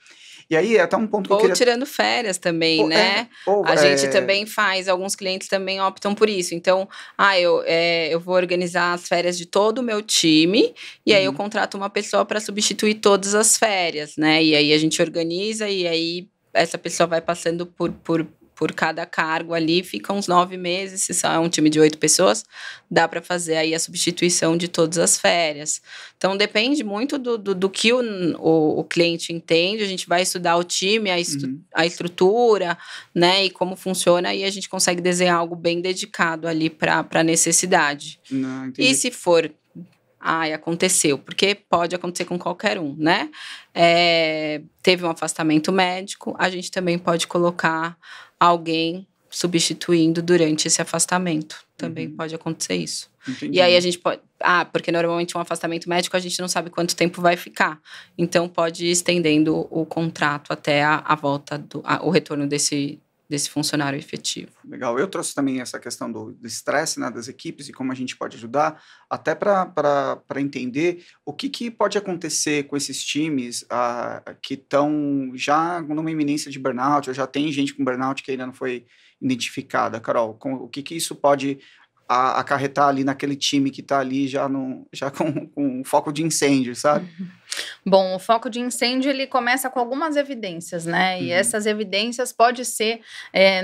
E aí, até um ponto que eu queria... tirando férias também, né? A gente também faz, alguns clientes também optam por isso. Então, eu vou organizar as férias de todo o meu time, e aí eu contrato uma pessoa para substituir todas as férias, né? E aí a gente organiza, e aí essa pessoa vai passando por cada cargo ali, fica uns 9 meses, se é um time de 8 pessoas, dá para fazer aí a substituição de todas as férias. Então, depende muito do que o cliente entende, a gente vai estudar o time, a estrutura, né, e como funciona, e a gente consegue desenhar algo bem dedicado ali para a necessidade. E se for... aconteceu, porque pode acontecer com qualquer um, né? Teve um afastamento médico, a gente também pode colocar alguém substituindo durante esse afastamento. Também pode acontecer isso. Entendi. E aí a gente pode... porque normalmente um afastamento médico a gente não sabe quanto tempo vai ficar. Então pode ir estendendo o contrato até a volta, o retorno desse funcionário efetivo. Legal. Eu trouxe também essa questão do estresse, né, das equipes e como a gente pode ajudar, até para entender o que pode acontecer com esses times que estão já numa iminência de burnout, ou já tem gente com burnout que ainda não foi identificada. Carol, o que isso pode acarretar ali naquele time que está ali já com foco de incêndio, sabe? Bom, o foco de incêndio, ele começa com algumas evidências, né? E essas evidências pode ser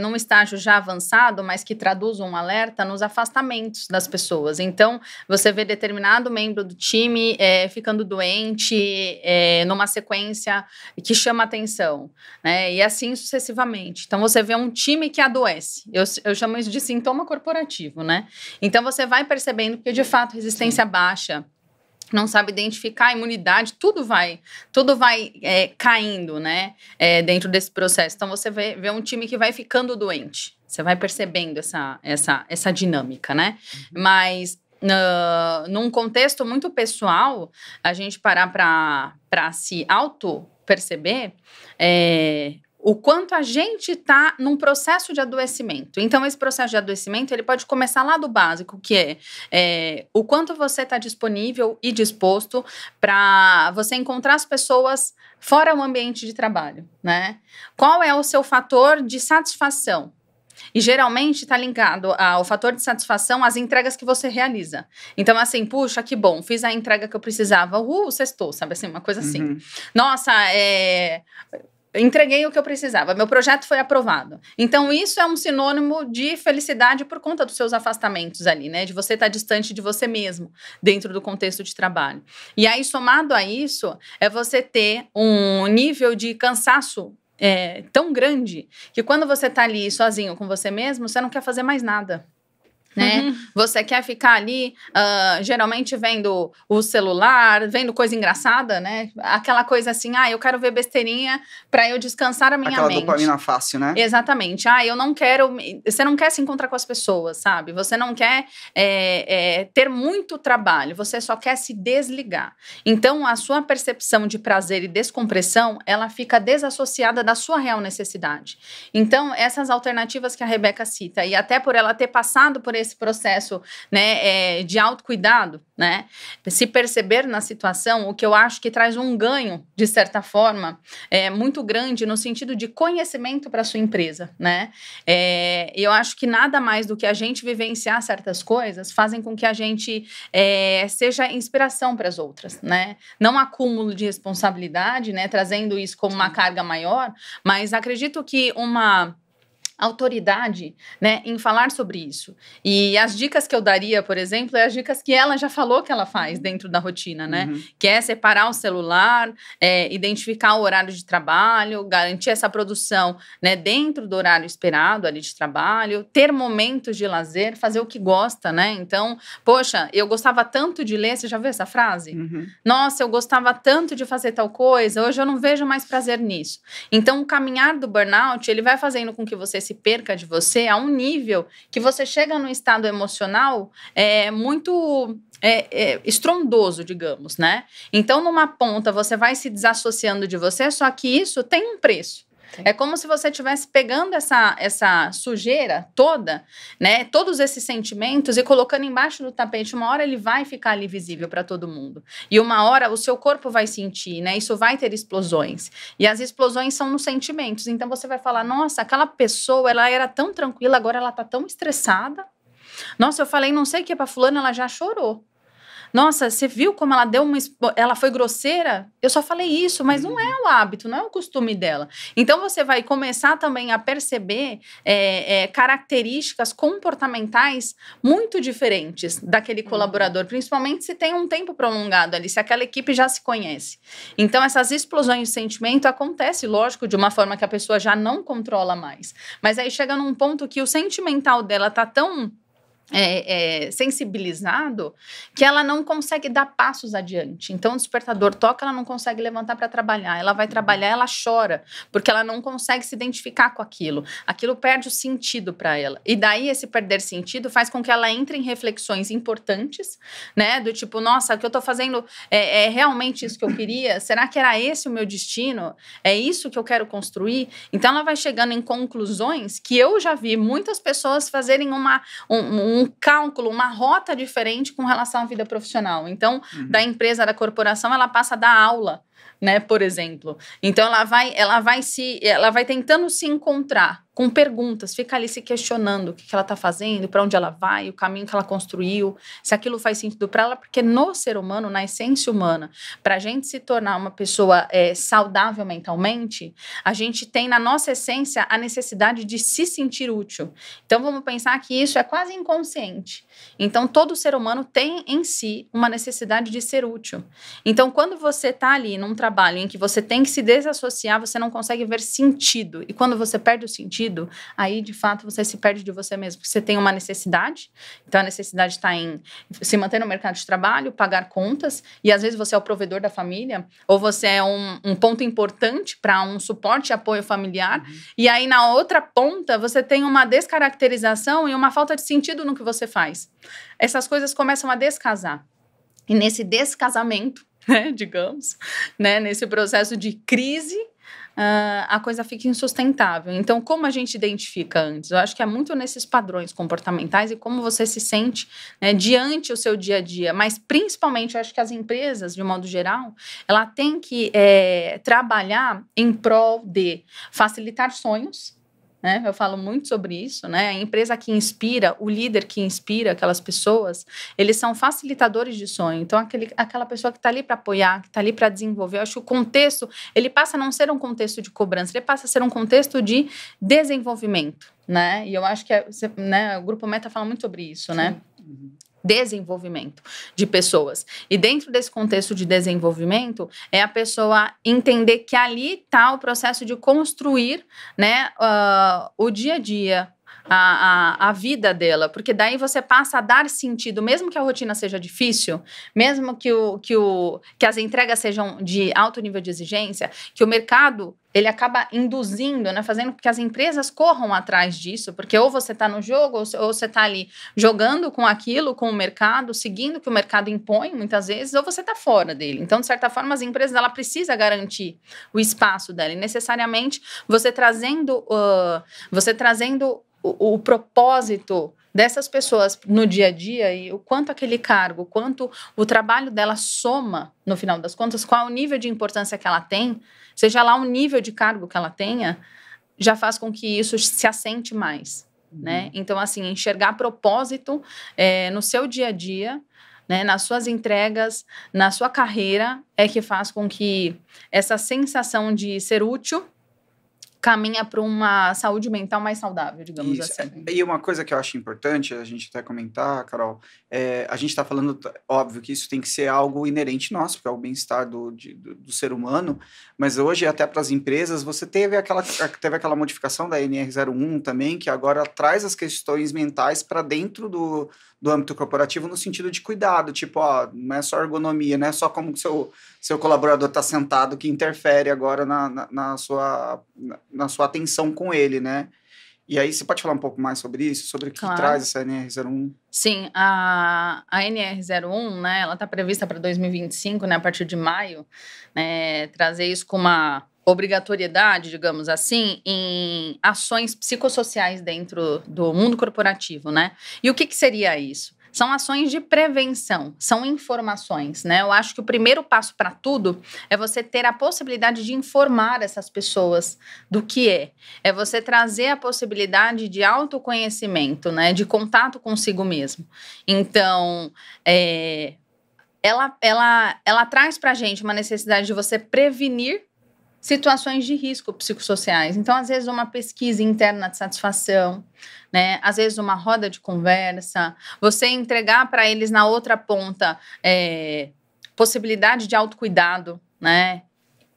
num estágio já avançado, mas que traduz um alerta nos afastamentos das pessoas. Então, você vê determinado membro do time ficando doente numa sequência que chama atenção, né? E assim sucessivamente. Então, você vê um time que adoece. Eu chamo isso de sintoma corporativo, né? Então, você vai percebendo que, de fato, resistência baixa, não sabe identificar a imunidade, tudo vai caindo, né, dentro desse processo. Então, você vê um time que vai ficando doente. Você vai percebendo essa dinâmica, né? Mas, num contexto muito pessoal, a gente parar para se auto-perceber, o quanto a gente está num processo de adoecimento. Então, esse processo de adoecimento, ele pode começar lá do básico, que é o quanto você está disponível e disposto para você encontrar as pessoas fora o ambiente de trabalho, né? Qual é o seu fator de satisfação? E geralmente está ligado ao fator de satisfação às entregas que você realiza. Então, assim, puxa, que bom, fiz a entrega que eu precisava. Sextou, sabe assim, uma coisa assim. Nossa, entreguei o que eu precisava, meu projeto foi aprovado. Então, isso é um sinônimo de felicidade por conta dos seus afastamentos ali, né? De você estar distante de você mesmo, dentro do contexto de trabalho. E aí, somado a isso, é você ter um nível de cansaço tão grande que quando você está ali sozinho com você mesmo, você não quer fazer mais nada. né? Você quer ficar ali, geralmente vendo o celular, vendo coisa engraçada, né? Aquela coisa assim, eu quero ver besteirinha para eu descansar a minha mente. Aquela dopamina fácil, né? Exatamente. Eu não quero... Você não quer se encontrar com as pessoas, sabe? Você não quer ter muito trabalho, você só quer se desligar. Então, a sua percepção de prazer e descompressão, ela fica desassociada da sua real necessidade. Então, essas alternativas que a Rebeca cita, e até por ela ter passado por esse processo, né, de autocuidado, né, se perceber na situação, o que eu acho que traz um ganho, de certa forma, muito grande no sentido de conhecimento para a sua empresa, né? Eu acho que nada mais do que a gente vivenciar certas coisas fazem com que a gente seja inspiração para as outras, né? Não acúmulo de responsabilidade, né, trazendo isso como uma carga maior, mas acredito que uma autoridade, né, em falar sobre isso. E as dicas que eu daria, por exemplo, as dicas que ela já falou que ela faz dentro da rotina, né? Que é separar o celular, identificar o horário de trabalho, garantir essa produção, né, dentro do horário esperado ali de trabalho, ter momentos de lazer, fazer o que gosta, né? Então, poxa, eu gostava tanto de ler, você já viu essa frase? Nossa, eu gostava tanto de fazer tal coisa, hoje eu não vejo mais prazer nisso. Então, o caminhar do burnout, ele vai fazendo com que você se perca de você a um nível que você chega num estado emocional muito estrondoso, digamos, né? Então, numa ponta, você vai se desassociando de você, só que isso tem um preço. É como se você estivesse pegando essa sujeira toda, né, todos esses sentimentos e colocando embaixo do tapete. Uma hora ele vai ficar ali visível para todo mundo. E uma hora o seu corpo vai sentir, né? Isso vai ter explosões. E as explosões são nos sentimentos. Então você vai falar, nossa, aquela pessoa, ela era tão tranquila, agora ela tá tão estressada. Nossa, eu falei não sei o que para fulana, ela já chorou. Nossa, você viu como ela ela foi grosseira? Eu só falei isso, mas não é o hábito, não é o costume dela. Então, você vai começar também a perceber características comportamentais muito diferentes daquele colaborador, principalmente se tem um tempo prolongado ali, se aquela equipe já se conhece. Então, essas explosões de sentimento acontecem, lógico, de uma forma que a pessoa já não controla mais. Mas aí chega num ponto que o sentimental dela tá tão sensibilizado que ela não consegue dar passos adiante. Então o despertador toca, ela não consegue levantar para trabalhar, ela vai trabalhar, ela chora porque ela não consegue se identificar com aquilo perde o sentido para ela, e daí esse perder sentido faz com que ela entre em reflexões importantes, né, do tipo, nossa, o que eu tô fazendo é realmente isso que eu queria? Será que era esse o meu destino? É isso que eu quero construir? Então ela vai chegando em conclusões que eu já vi muitas pessoas fazerem um cálculo, uma rota diferente com relação à vida profissional. Então, da empresa, da corporação, ela passa a dar aula, né, por exemplo. Então, ela vai tentando se encontrar com perguntas, fica ali se questionando o que ela está fazendo, para onde ela vai, o caminho que ela construiu, se aquilo faz sentido para ela, porque no ser humano, na essência humana, para a gente se tornar uma pessoa saudável mentalmente, a gente tem na nossa essência a necessidade de se sentir útil. Então, vamos pensar que isso é quase inconsciente. Então, todo ser humano tem em si uma necessidade de ser útil. Então, quando você está ali num trabalho em que você tem que se desassociar, você não consegue ver sentido. E quando você perde o sentido, aí, de fato, você se perde de você mesmo. Porque você tem uma necessidade. Então, a necessidade está em se manter no mercado de trabalho, pagar contas. E, às vezes, você é o provedor da família. Ou você é um ponto importante para um suporte e apoio familiar. E aí, na outra ponta, você tem uma descaracterização e uma falta de sentido no que você faz. Essas coisas começam a descasar. E nesse descasamento, né, digamos, né, nesse processo de crise, a coisa fica insustentável. Então, como a gente identifica antes? Eu acho que é muito nesses padrões comportamentais e como você se sente, né, diante o seu dia a dia. Mas, principalmente, eu acho que as empresas, de um modo geral, ela tem que trabalhar em prol de facilitar sonhos, né? Eu falo muito sobre isso, né? A empresa que inspira, o líder que inspira aquelas pessoas, eles são facilitadores de sonho. Então, aquela pessoa que está ali para apoiar, que está ali para desenvolver, eu acho que o contexto, ele passa a não ser um contexto de cobrança, ele passa a ser um contexto de desenvolvimento, né? E eu acho que né, o Grupo Meta fala muito sobre isso, né? Desenvolvimento de pessoas. E dentro desse contexto de desenvolvimento, é a pessoa entender que ali está o processo de construir, né, o dia a dia, a vida dela, porque daí você passa a dar sentido, mesmo que a rotina seja difícil, mesmo que as entregas sejam de alto nível de exigência, que o mercado ele acaba induzindo, né, fazendo com que as empresas corram atrás disso, porque ou você está no jogo, ou você está ali jogando com aquilo, com o mercado, seguindo o que o mercado impõe, muitas vezes, ou você está fora dele. Então, de certa forma, as empresas, ela precisa garantir o espaço dela, e necessariamente você trazendo o propósito dessas pessoas no dia a dia e o quanto aquele cargo, o quanto o trabalho dela soma, no final das contas, qual é o nível de importância que ela tem, seja lá o nível de cargo que ela tenha, já faz com que isso se assente mais, né? Então, assim, enxergar propósito no seu dia a dia, né, nas suas entregas, na sua carreira, é que faz com que essa sensação de ser útil caminha para uma saúde mental mais saudável, digamos assim. E uma coisa que eu acho importante a gente até comentar, Carol, a gente está falando, óbvio que isso tem que ser algo inerente nosso, porque é o bem-estar do ser humano, mas hoje até para as empresas você teve aquela modificação da NR01 também, que agora traz as questões mentais para dentro do âmbito corporativo no sentido de cuidado, tipo, não é só ergonomia, não é só como seu colaborador está sentado que interfere agora na sua atenção com ele, né? E aí você pode falar um pouco mais sobre isso, sobre o que traz essa NR01? Sim, a NR01, né, ela está prevista para 2025, né, a partir de maio, né, trazer isso com uma obrigatoriedade, digamos assim, em ações psicossociais dentro do mundo corporativo, né? E o que seria isso? São ações de prevenção, são informações, né? Eu acho que o primeiro passo para tudo é você ter a possibilidade de informar essas pessoas do que é. É você trazer a possibilidade de autoconhecimento, né? De contato consigo mesmo. Então, ela traz para a gente uma necessidade de você prevenir situações de risco psicossociais. Então, às vezes, uma pesquisa interna de satisfação, né? Às vezes, uma roda de conversa, você entregar para eles na outra ponta possibilidade de autocuidado, né?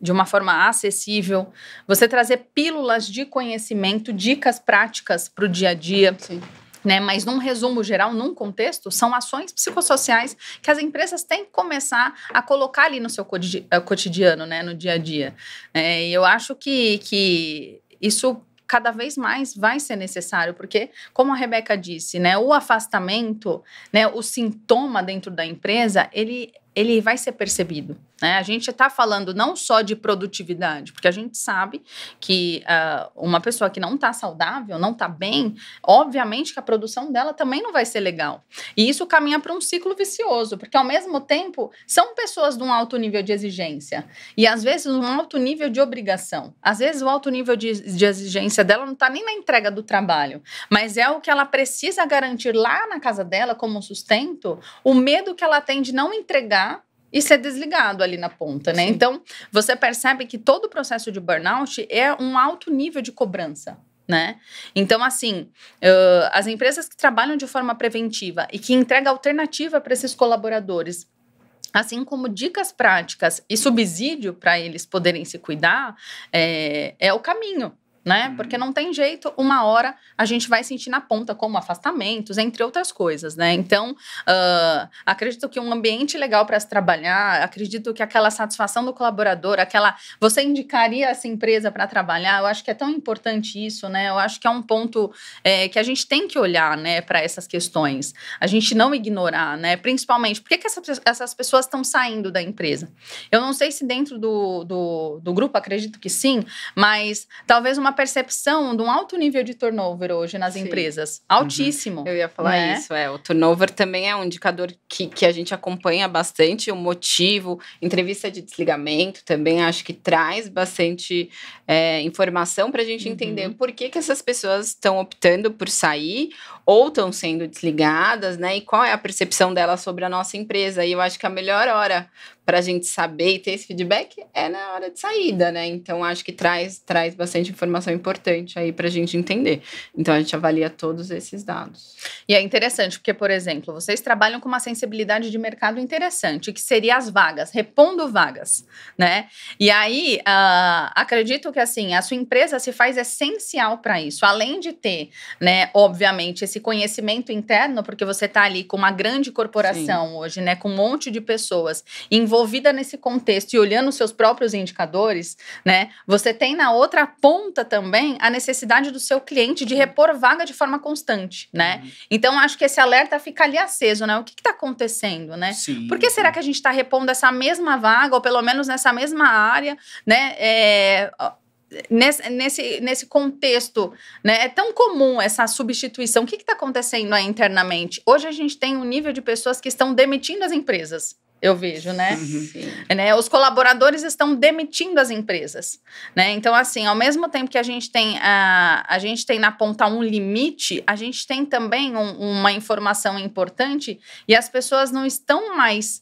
De uma forma acessível, você trazer pílulas de conhecimento, dicas práticas para o dia a dia. Sim. Né, mas num resumo geral, num contexto, são ações psicossociais que as empresas têm que começar a colocar ali no seu cotidiano, né, no dia a dia. E eu acho que isso cada vez mais vai ser necessário, porque, como a Rebeca disse, né, o afastamento, né, o sintoma dentro da empresa, ele vai ser percebido. Né? A gente está falando não só de produtividade, porque a gente sabe que uma pessoa que não está saudável, não está bem, obviamente que a produção dela também não vai ser legal. E isso caminha para um ciclo vicioso, porque ao mesmo tempo são pessoas de um alto nível de exigência e às vezes um alto nível de obrigação. Às vezes o alto nível de exigência dela não está nem na entrega do trabalho, mas é o que ela precisa garantir lá na casa dela como sustento, o medo que ela tem de não entregar e ser desligado ali na ponta, né? Sim. Então, você percebe que todo o processo de burnout é um alto nível de cobrança, né? Então, assim, as empresas que trabalham de forma preventiva e que entregam alternativa para esses colaboradores, assim como dicas práticas e subsídio para eles poderem se cuidar, é o caminho. Né? Porque não tem jeito, uma hora a gente vai sentir na ponta, como afastamentos, entre outras coisas, né? Então, acredito que um ambiente legal para se trabalhar, acredito que aquela satisfação do colaborador, você indicaria essa empresa para trabalhar, eu acho que é tão importante isso, né? Eu acho que é um ponto que a gente tem que olhar, né, para essas questões, a gente não ignorar, né? Principalmente, por que essas pessoas estão saindo da empresa? Eu não sei se dentro do grupo, acredito que sim, mas talvez uma percepção de um alto nível de turnover hoje nas empresas. Altíssimo. Eu ia falar isso. O turnover também é um indicador que a gente acompanha bastante, o motivo, entrevista de desligamento também acho que traz bastante informação para a gente entender por que essas pessoas estão optando por sair ou estão sendo desligadas, né? E qual é a percepção delas sobre a nossa empresa. E eu acho que a melhor hora para a gente saber e ter esse feedback é na hora de saída, né? Então, acho que traz bastante informação informação importante aí para a gente entender. Então, a gente avalia todos esses dados. E é interessante, porque, por exemplo, vocês trabalham com uma sensibilidade de mercado interessante, que seria as vagas, repondo vagas, né? E aí, acredito que, assim, a sua empresa se faz essencial para isso, além de ter, né, obviamente, esse conhecimento interno, porque você está ali com uma grande corporação hoje, né, com um monte de pessoas envolvida nesse contexto e olhando os seus próprios indicadores, né, você tem na outra ponta também a necessidade do seu cliente de repor vaga de forma constante, né? Então, acho que esse alerta fica ali aceso, né? O que está acontecendo, né? Sim, Por que será que a gente está repondo essa mesma vaga, ou pelo menos nessa mesma área, né? Nesse contexto, né, é tão comum essa substituição. O que está acontecendo aí internamente? Hoje a gente tem um nível de pessoas que estão demitindo as empresas. Eu vejo, né? Né? Os colaboradores estão demitindo as empresas, né? Então, assim, ao mesmo tempo que a gente tem na ponta um limite, a gente tem também uma informação importante e as pessoas não estão mais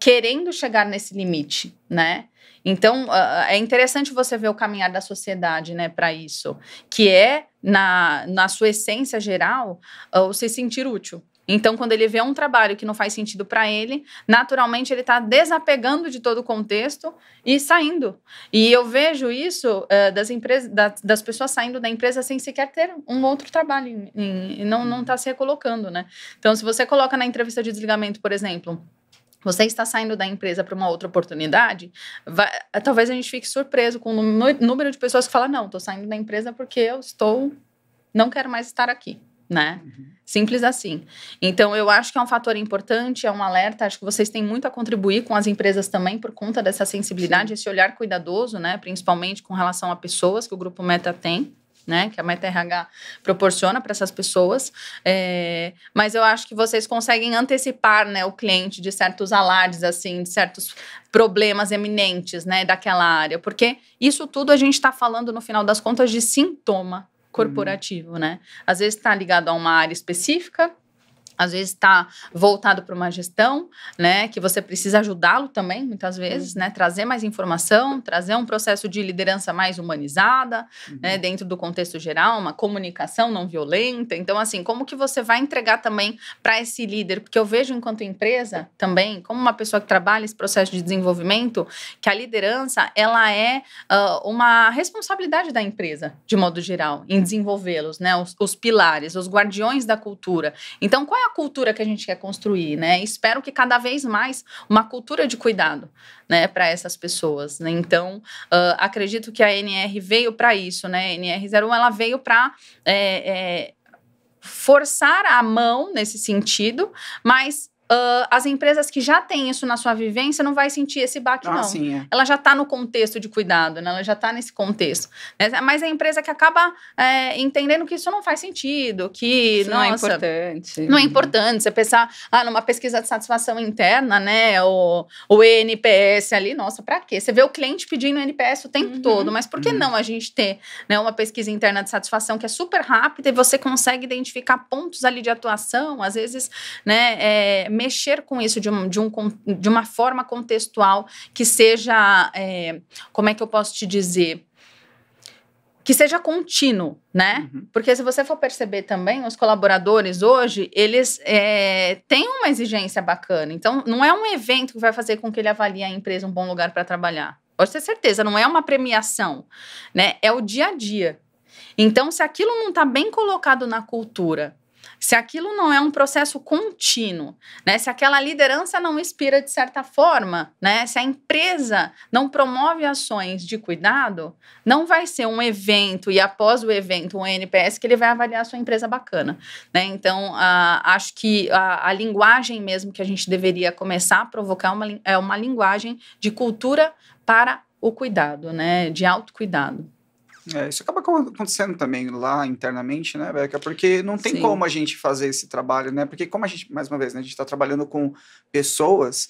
querendo chegar nesse limite, né? Então, é interessante você ver o caminhar da sociedade, né, para isso, que é, na sua essência geral, o se sentir útil. Então, quando ele vê um trabalho que não faz sentido para ele, naturalmente ele está desapegando de todo o contexto e saindo. E eu vejo isso das pessoas saindo da empresa sem sequer ter um outro trabalho e não está se recolocando, né? Então, se você coloca na entrevista de desligamento, por exemplo, você está saindo da empresa para uma outra oportunidade, talvez a gente fique surpreso com o número de pessoas que falam, não, estou saindo da empresa porque não quero mais estar aqui, né? Simples assim. Então, eu acho que é um fator importante, é um alerta, acho que vocês têm muito a contribuir com as empresas também por conta dessa sensibilidade, esse olhar cuidadoso, né? Principalmente com relação a pessoas que o Grupo Meta tem, né, que a Meta RH proporciona para essas pessoas, mas eu acho que vocês conseguem antecipar, né, o cliente de certos alardes, assim, de certos problemas eminentes, né, daquela área, porque isso tudo a gente está falando, no final das contas, de sintoma corporativo, né, às vezes está ligado a uma área específica, às vezes está voltado para uma gestão, né, que você precisa ajudá-lo também, muitas vezes, né, trazer mais informação, trazer um processo de liderança mais humanizada, né, dentro do contexto geral, uma comunicação não violenta. Então, assim, como que você vai entregar também para esse líder? Porque eu vejo, enquanto empresa, também, como uma pessoa que trabalha esse processo de desenvolvimento, que a liderança, ela é uma responsabilidade da empresa, de modo geral, em desenvolvê-los, né, os pilares, os guardiões da cultura. Então, qual é a cultura que a gente quer construir, né? Espero que cada vez mais uma cultura de cuidado, né, para essas pessoas, né? Então, acredito que a NR veio para isso, né? A NR01, ela veio para forçar a mão nesse sentido, mas as empresas que já têm isso na sua vivência não vai sentir esse baque, não. Sim, Ela já está no contexto de cuidado, né? Ela já está nesse contexto. Mas a empresa que acaba entendendo que isso não faz sentido, que isso não é importante. Não é importante. Você pensar numa pesquisa de satisfação interna, né? O ENPS ali, nossa, para quê? Você vê o cliente pedindo ENPS o tempo todo, mas por que não a gente ter, né, uma pesquisa interna de satisfação que é super rápida e você consegue identificar pontos ali de atuação, às vezes, né, mexer com isso de uma forma contextual que seja, como é que eu posso te dizer? Que seja contínuo, né? Porque se você for perceber também, os colaboradores hoje, eles têm uma exigência bacana. Então, não é um evento que vai fazer com que ele avalie a empresa um bom lugar para trabalhar. Pode ter certeza, não é uma premiação, né? É o dia a dia. Então, se aquilo não está bem colocado na cultura, se aquilo não é um processo contínuo, né? Se aquela liderança não inspira de certa forma, né? Se a empresa não promove ações de cuidado, não vai ser um evento e após o evento um NPS que ele vai avaliar a sua empresa bacana, né? Então, acho que a linguagem mesmo que a gente deveria começar a provocar é uma linguagem de cultura para o cuidado, né? De autocuidado. Isso acaba acontecendo também lá internamente, né, Beca? Porque não tem como a gente fazer esse trabalho, né? Porque como a gente, mais uma vez, né, a gente está trabalhando com pessoas,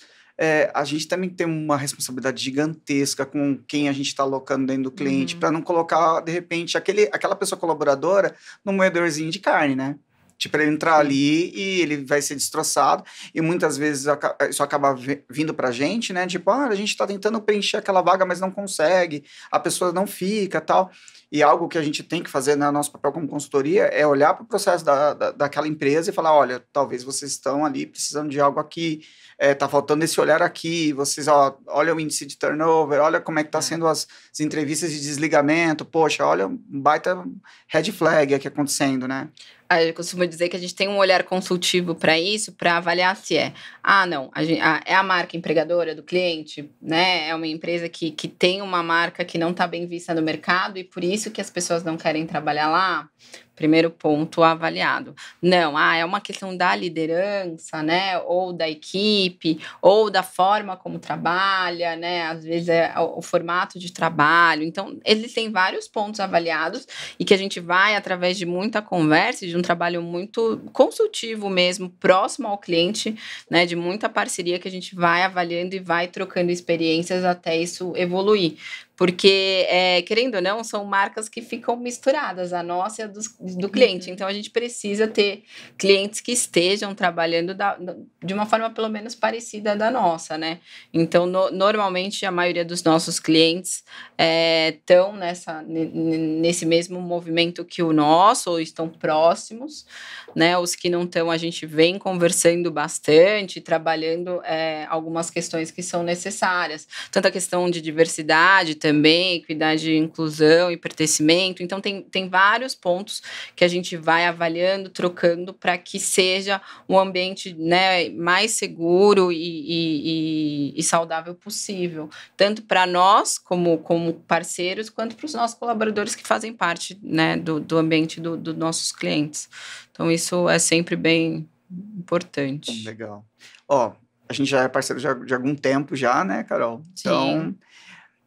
a gente também tem uma responsabilidade gigantesca com quem a gente está alocando dentro do cliente, para não colocar, de repente, aquela pessoa colaboradora num moedorzinho de carne, né? Tipo, ele entrar ali e ele vai ser destroçado, e muitas vezes isso acaba vindo pra gente, né? Tipo, a gente tá tentando preencher aquela vaga, mas não consegue, a pessoa não fica, tal. E algo que a gente tem que fazer, né, nosso papel como consultoria é olhar para o processo daquela empresa e falar, olha, talvez vocês estão ali precisando de algo aqui, tá faltando esse olhar aqui, vocês, olha o índice de turnover, olha como é que tá sendo as entrevistas de desligamento, poxa, olha um baita red flag aqui acontecendo, né? Eu costumo dizer que a gente tem um olhar consultivo para isso, para avaliar se é é a marca empregadora do cliente, né? É uma empresa que tem uma marca que não está bem vista no mercado e por isso que as pessoas não querem trabalhar lá. Primeiro ponto avaliado. Não, é uma questão da liderança, né? Ou da equipe, ou da forma como trabalha, né? Às vezes é o formato de trabalho. Então, eles têm vários pontos avaliados e que a gente vai, através de muita conversa, de um trabalho muito consultivo mesmo, próximo ao cliente, né? De muita parceria que a gente vai avaliando e vai trocando experiências até isso evoluir. Porque, querendo ou não, são marcas que ficam misturadas, a nossa e a do cliente. Então, a gente precisa ter clientes que estejam trabalhando de uma forma pelo menos parecida da nossa, né? Então, normalmente, a maioria dos nossos clientes estão nesse mesmo movimento que o nosso, ou estão próximos, né? Os que não estão, a gente vem conversando bastante, trabalhando algumas questões que são necessárias. Tanto a questão de diversidade também, equidade, inclusão e pertencimento. Então, tem vários pontos que a gente vai avaliando, trocando para que seja um ambiente, né, mais seguro e saudável possível, tanto para nós como parceiros, quanto para os nossos colaboradores que fazem parte, né, do ambiente dos nossos clientes. Então, isso é sempre bem importante. Legal. A gente já é parceiro de algum tempo já, né, Carol? Sim. Então,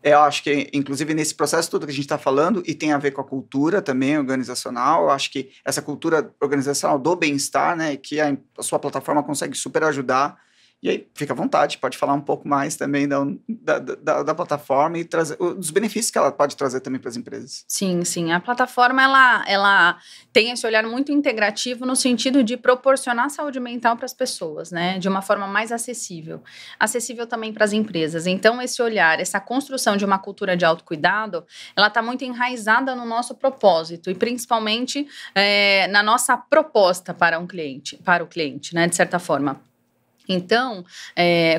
eu acho que, inclusive, nesse processo todo que a gente está falando, e tem a ver com a cultura também organizacional, eu acho que essa cultura organizacional do bem-estar, né, que a sua plataforma consegue super ajudar. E aí, fica à vontade, pode falar um pouco mais também da plataforma e trazer os benefícios que ela pode trazer também para as empresas. Sim, sim. A plataforma, ela tem esse olhar muito integrativo no sentido de proporcionar saúde mental para as pessoas, né? De uma forma mais acessível. Acessível também para as empresas. Então, esse olhar, essa construção de uma cultura de autocuidado, ela está muito enraizada no nosso propósito e principalmente na nossa proposta para o cliente, né? De certa forma. Então,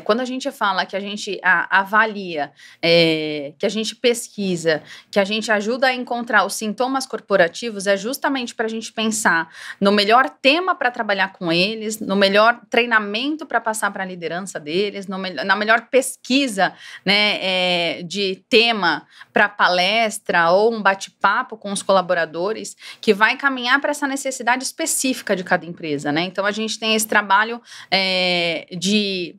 quando a gente fala que a gente avalia, que a gente pesquisa, que a gente ajuda a encontrar os sintomas corporativos, é justamente para a gente pensar no melhor tema para trabalhar com eles, no melhor treinamento para passar para a liderança deles, na melhor pesquisa, né, de tema para palestra ou um bate-papo com os colaboradores, que vai caminhar para essa necessidade específica de cada empresa, né? Então, a gente tem esse trabalho de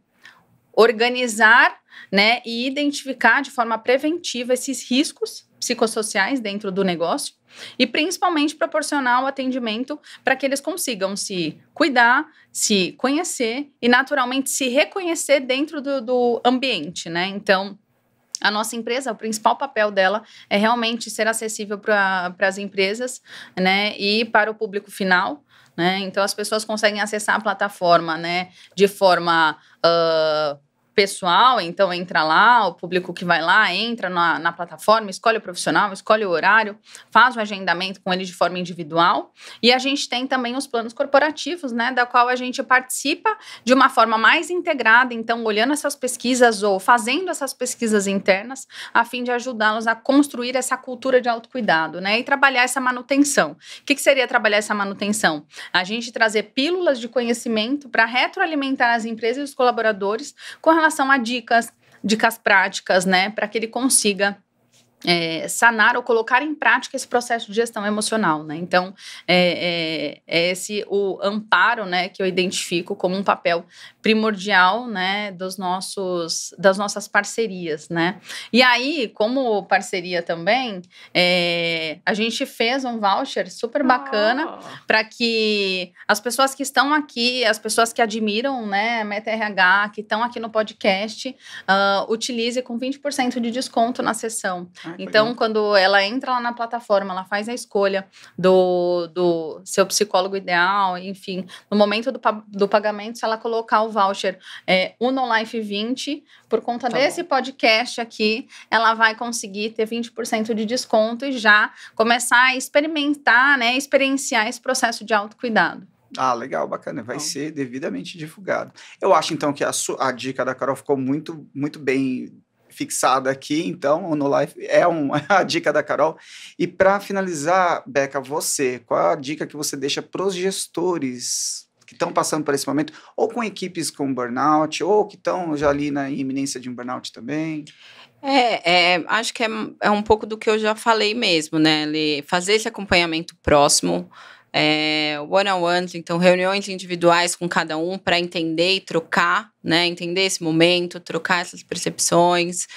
organizar, né, e identificar de forma preventiva esses riscos psicossociais dentro do negócio e principalmente proporcionar o atendimento para que eles consigam se cuidar, se conhecer e naturalmente se reconhecer dentro do ambiente, né? Então, a nossa empresa, o principal papel dela é realmente ser acessível para as empresas, né, e para o público final, né? Então, as pessoas conseguem acessar a plataforma, né, de forma pessoal, então entra lá, o público que vai lá, entra na plataforma, escolhe o profissional, escolhe o horário, faz o agendamento com ele de forma individual, e a gente tem também os planos corporativos, né, da qual a gente participa de uma forma mais integrada, então olhando essas pesquisas ou fazendo essas pesquisas internas, a fim de ajudá-los a construir essa cultura de autocuidado, né, e trabalhar essa manutenção. O que seria trabalhar essa manutenção? A gente trazer pílulas de conhecimento para retroalimentar as empresas e os colaboradores com relação a dicas práticas, né, para que ele consiga sanar ou colocar em prática esse processo de gestão emocional, né? Então, esse o amparo, né, que eu identifico como um papel primordial, né, das nossas parcerias, né? E aí, como parceria também, a gente fez um voucher super bacana para que as pessoas que estão aqui, as pessoas que admiram, né, Meta RH, que estão aqui no podcast, utilize com 20% de desconto na sessão. Então, legal. quando ela entra lá na plataforma, ela faz a escolha do seu psicólogo ideal, enfim, no momento do pagamento, se ela colocar o voucher Unolife 20, por conta desse podcast aqui, ela vai conseguir ter 20% de desconto e já começar a experimentar, né, experienciar esse processo de autocuidado. Ah, legal, bacana. Vai ser devidamente divulgado. Eu acho, então, que a dica da Carol ficou muito, muito bem fixada aqui. Então, o No Life é a dica da Carol. E para finalizar, Beca, qual a dica que você deixa para os gestores que estão passando por esse momento, ou com equipes com burnout, ou que estão já ali na iminência de um burnout também? Acho que é um pouco do que eu já falei mesmo, né? Fazer esse acompanhamento próximo, one-on-ones, então reuniões individuais com cada um para entender e trocar, né? Entender esse momento, trocar essas percepções.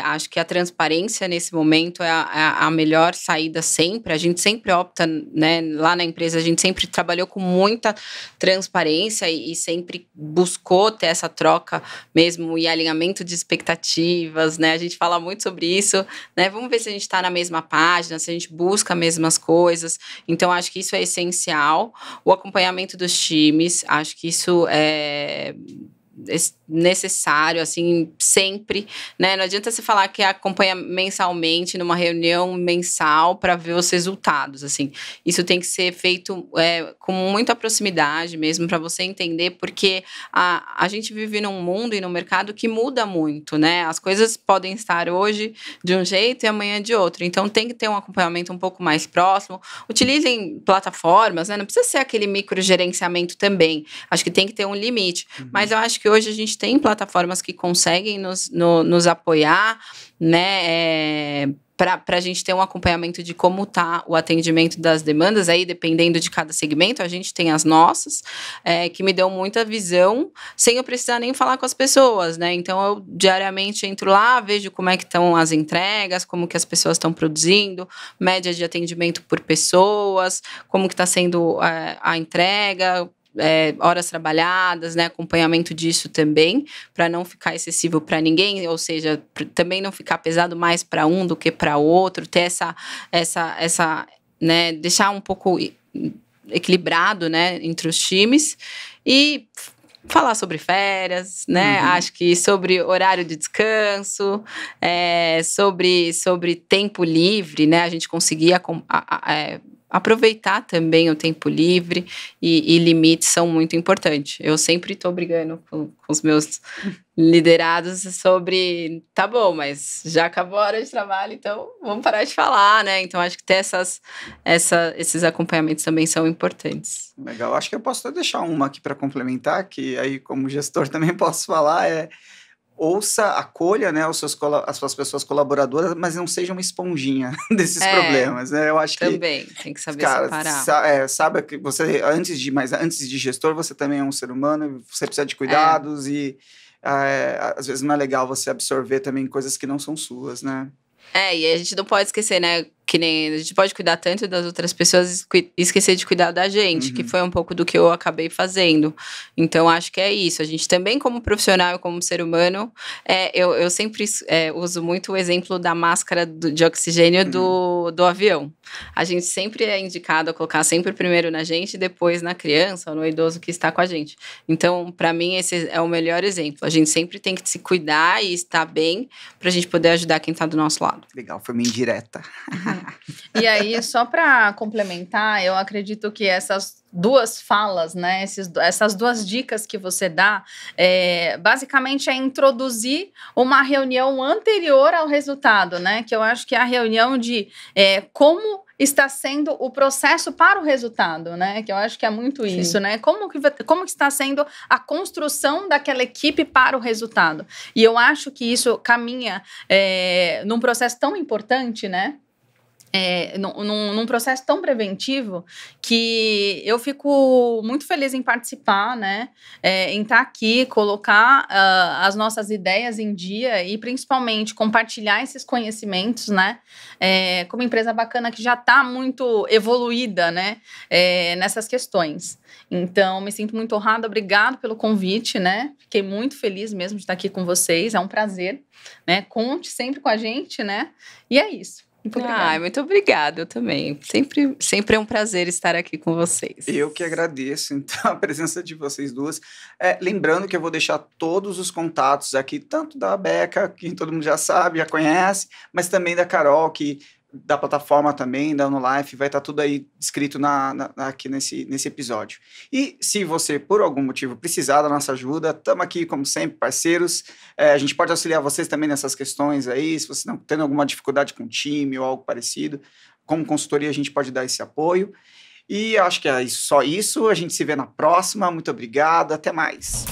Acho que a transparência nesse momento é a melhor saída sempre. A gente sempre opta, né? Lá na empresa a gente sempre trabalhou com muita transparência e sempre buscou ter essa troca mesmo e alinhamento de expectativas, né? A gente fala muito sobre isso, né? Vamos ver se a gente está na mesma página, se a gente busca as mesmas coisas. Então, acho que isso é essencial. O acompanhamento dos times, acho que isso é necessário, assim, sempre, né? Não adianta você falar que acompanha mensalmente numa reunião mensal para ver os resultados, assim. Isso tem que ser feito com muita proximidade mesmo, para você entender, porque a gente vive num mundo e num mercado que muda muito, né? As coisas podem estar hoje de um jeito e amanhã de outro. Então, tem que ter um acompanhamento um pouco mais próximo. Utilizem plataformas, né? Não precisa ser aquele microgerenciamento também. Acho que tem que ter um limite. Mas eu acho que hoje a gente tem plataformas que conseguem nos apoiar, né, para a gente ter um acompanhamento de como está o atendimento das demandas, aí dependendo de cada segmento, a gente tem as nossas, que me dão muita visão, sem eu precisar nem falar com as pessoas, né, então eu diariamente entro lá, vejo como é que estão as entregas, como que as pessoas estão produzindo, média de atendimento por pessoas, como que está sendo a entrega, horas trabalhadas, né, acompanhamento disso também, para não ficar excessivo para ninguém, ou seja, também não ficar pesado mais para um do que para outro, ter essa, né, deixar um pouco equilibrado, né, entre os times e falar sobre férias, né? Acho que sobre horário de descanso, sobre tempo livre, né? A gente conseguir aproveitar também o tempo livre e limites são muito importantes. Eu sempre estou brigando com os meus liderados sobre, tá bom, mas já acabou a hora de trabalho, então vamos parar de falar, né? Então acho que ter esses acompanhamentos também são importantes. Legal, acho que eu posso até deixar uma aqui para complementar, que aí como gestor também posso falar, ouça, acolha, né, as suas pessoas colaboradoras, mas não seja uma esponjinha desses problemas, né? Eu acho também tem que saber separar. Saiba que você, antes de gestor, você também é um ser humano, você precisa de cuidados e às vezes não é legal você absorver também coisas que não são suas, né? E a gente não pode esquecer, né, que nem a gente pode cuidar tanto das outras pessoas e esquecer de cuidar da gente, que foi um pouco do que eu acabei fazendo. Então, acho que é isso. A gente também, como profissional e como ser humano, eu sempre uso muito o exemplo da máscara de oxigênio do avião. A gente sempre é indicado a colocar sempre primeiro na gente e depois na criança ou no idoso que está com a gente. Então, para mim, esse é o melhor exemplo. A gente sempre tem que se cuidar e estar bem para a gente poder ajudar quem está do nosso lado. Legal, foi uma indireta. E aí, só para complementar, eu acredito que essas duas falas, né, essas duas dicas que você dá, basicamente é introduzir uma reunião anterior ao resultado, né, que eu acho que é a reunião de como está sendo o processo para o resultado, né, que eu acho que é muito isso, né, como que está sendo a construção daquela equipe para o resultado. E eu acho que isso caminha num processo tão importante, né, num processo tão preventivo que eu fico muito feliz em participar, né? Em estar aqui, colocar as nossas ideias em dia e principalmente compartilhar esses conhecimentos, né? Como empresa bacana que já está muito evoluída, né? Nessas questões. Então, me sinto muito honrada, obrigado pelo convite, né? Fiquei muito feliz mesmo de estar aqui com vocês, é um prazer, né? Conte sempre com a gente, né? E é isso. Muito obrigada, eu também. Sempre é um prazer estar aqui com vocês. Eu que agradeço, então, a presença de vocês duas. Lembrando que eu vou deixar todos os contatos aqui, tanto da Beca, que todo mundo já sabe, já conhece, mas também da Carol, que da plataforma também, da OnLife, vai estar tudo aí escrito aqui nesse episódio. E se você, por algum motivo, precisar da nossa ajuda, estamos aqui, como sempre, parceiros. A gente pode auxiliar vocês também nessas questões aí, se você não tendo alguma dificuldade com o time ou algo parecido. Como consultoria, a gente pode dar esse apoio. E acho que é só isso. A gente se vê na próxima. Muito obrigado. Até mais.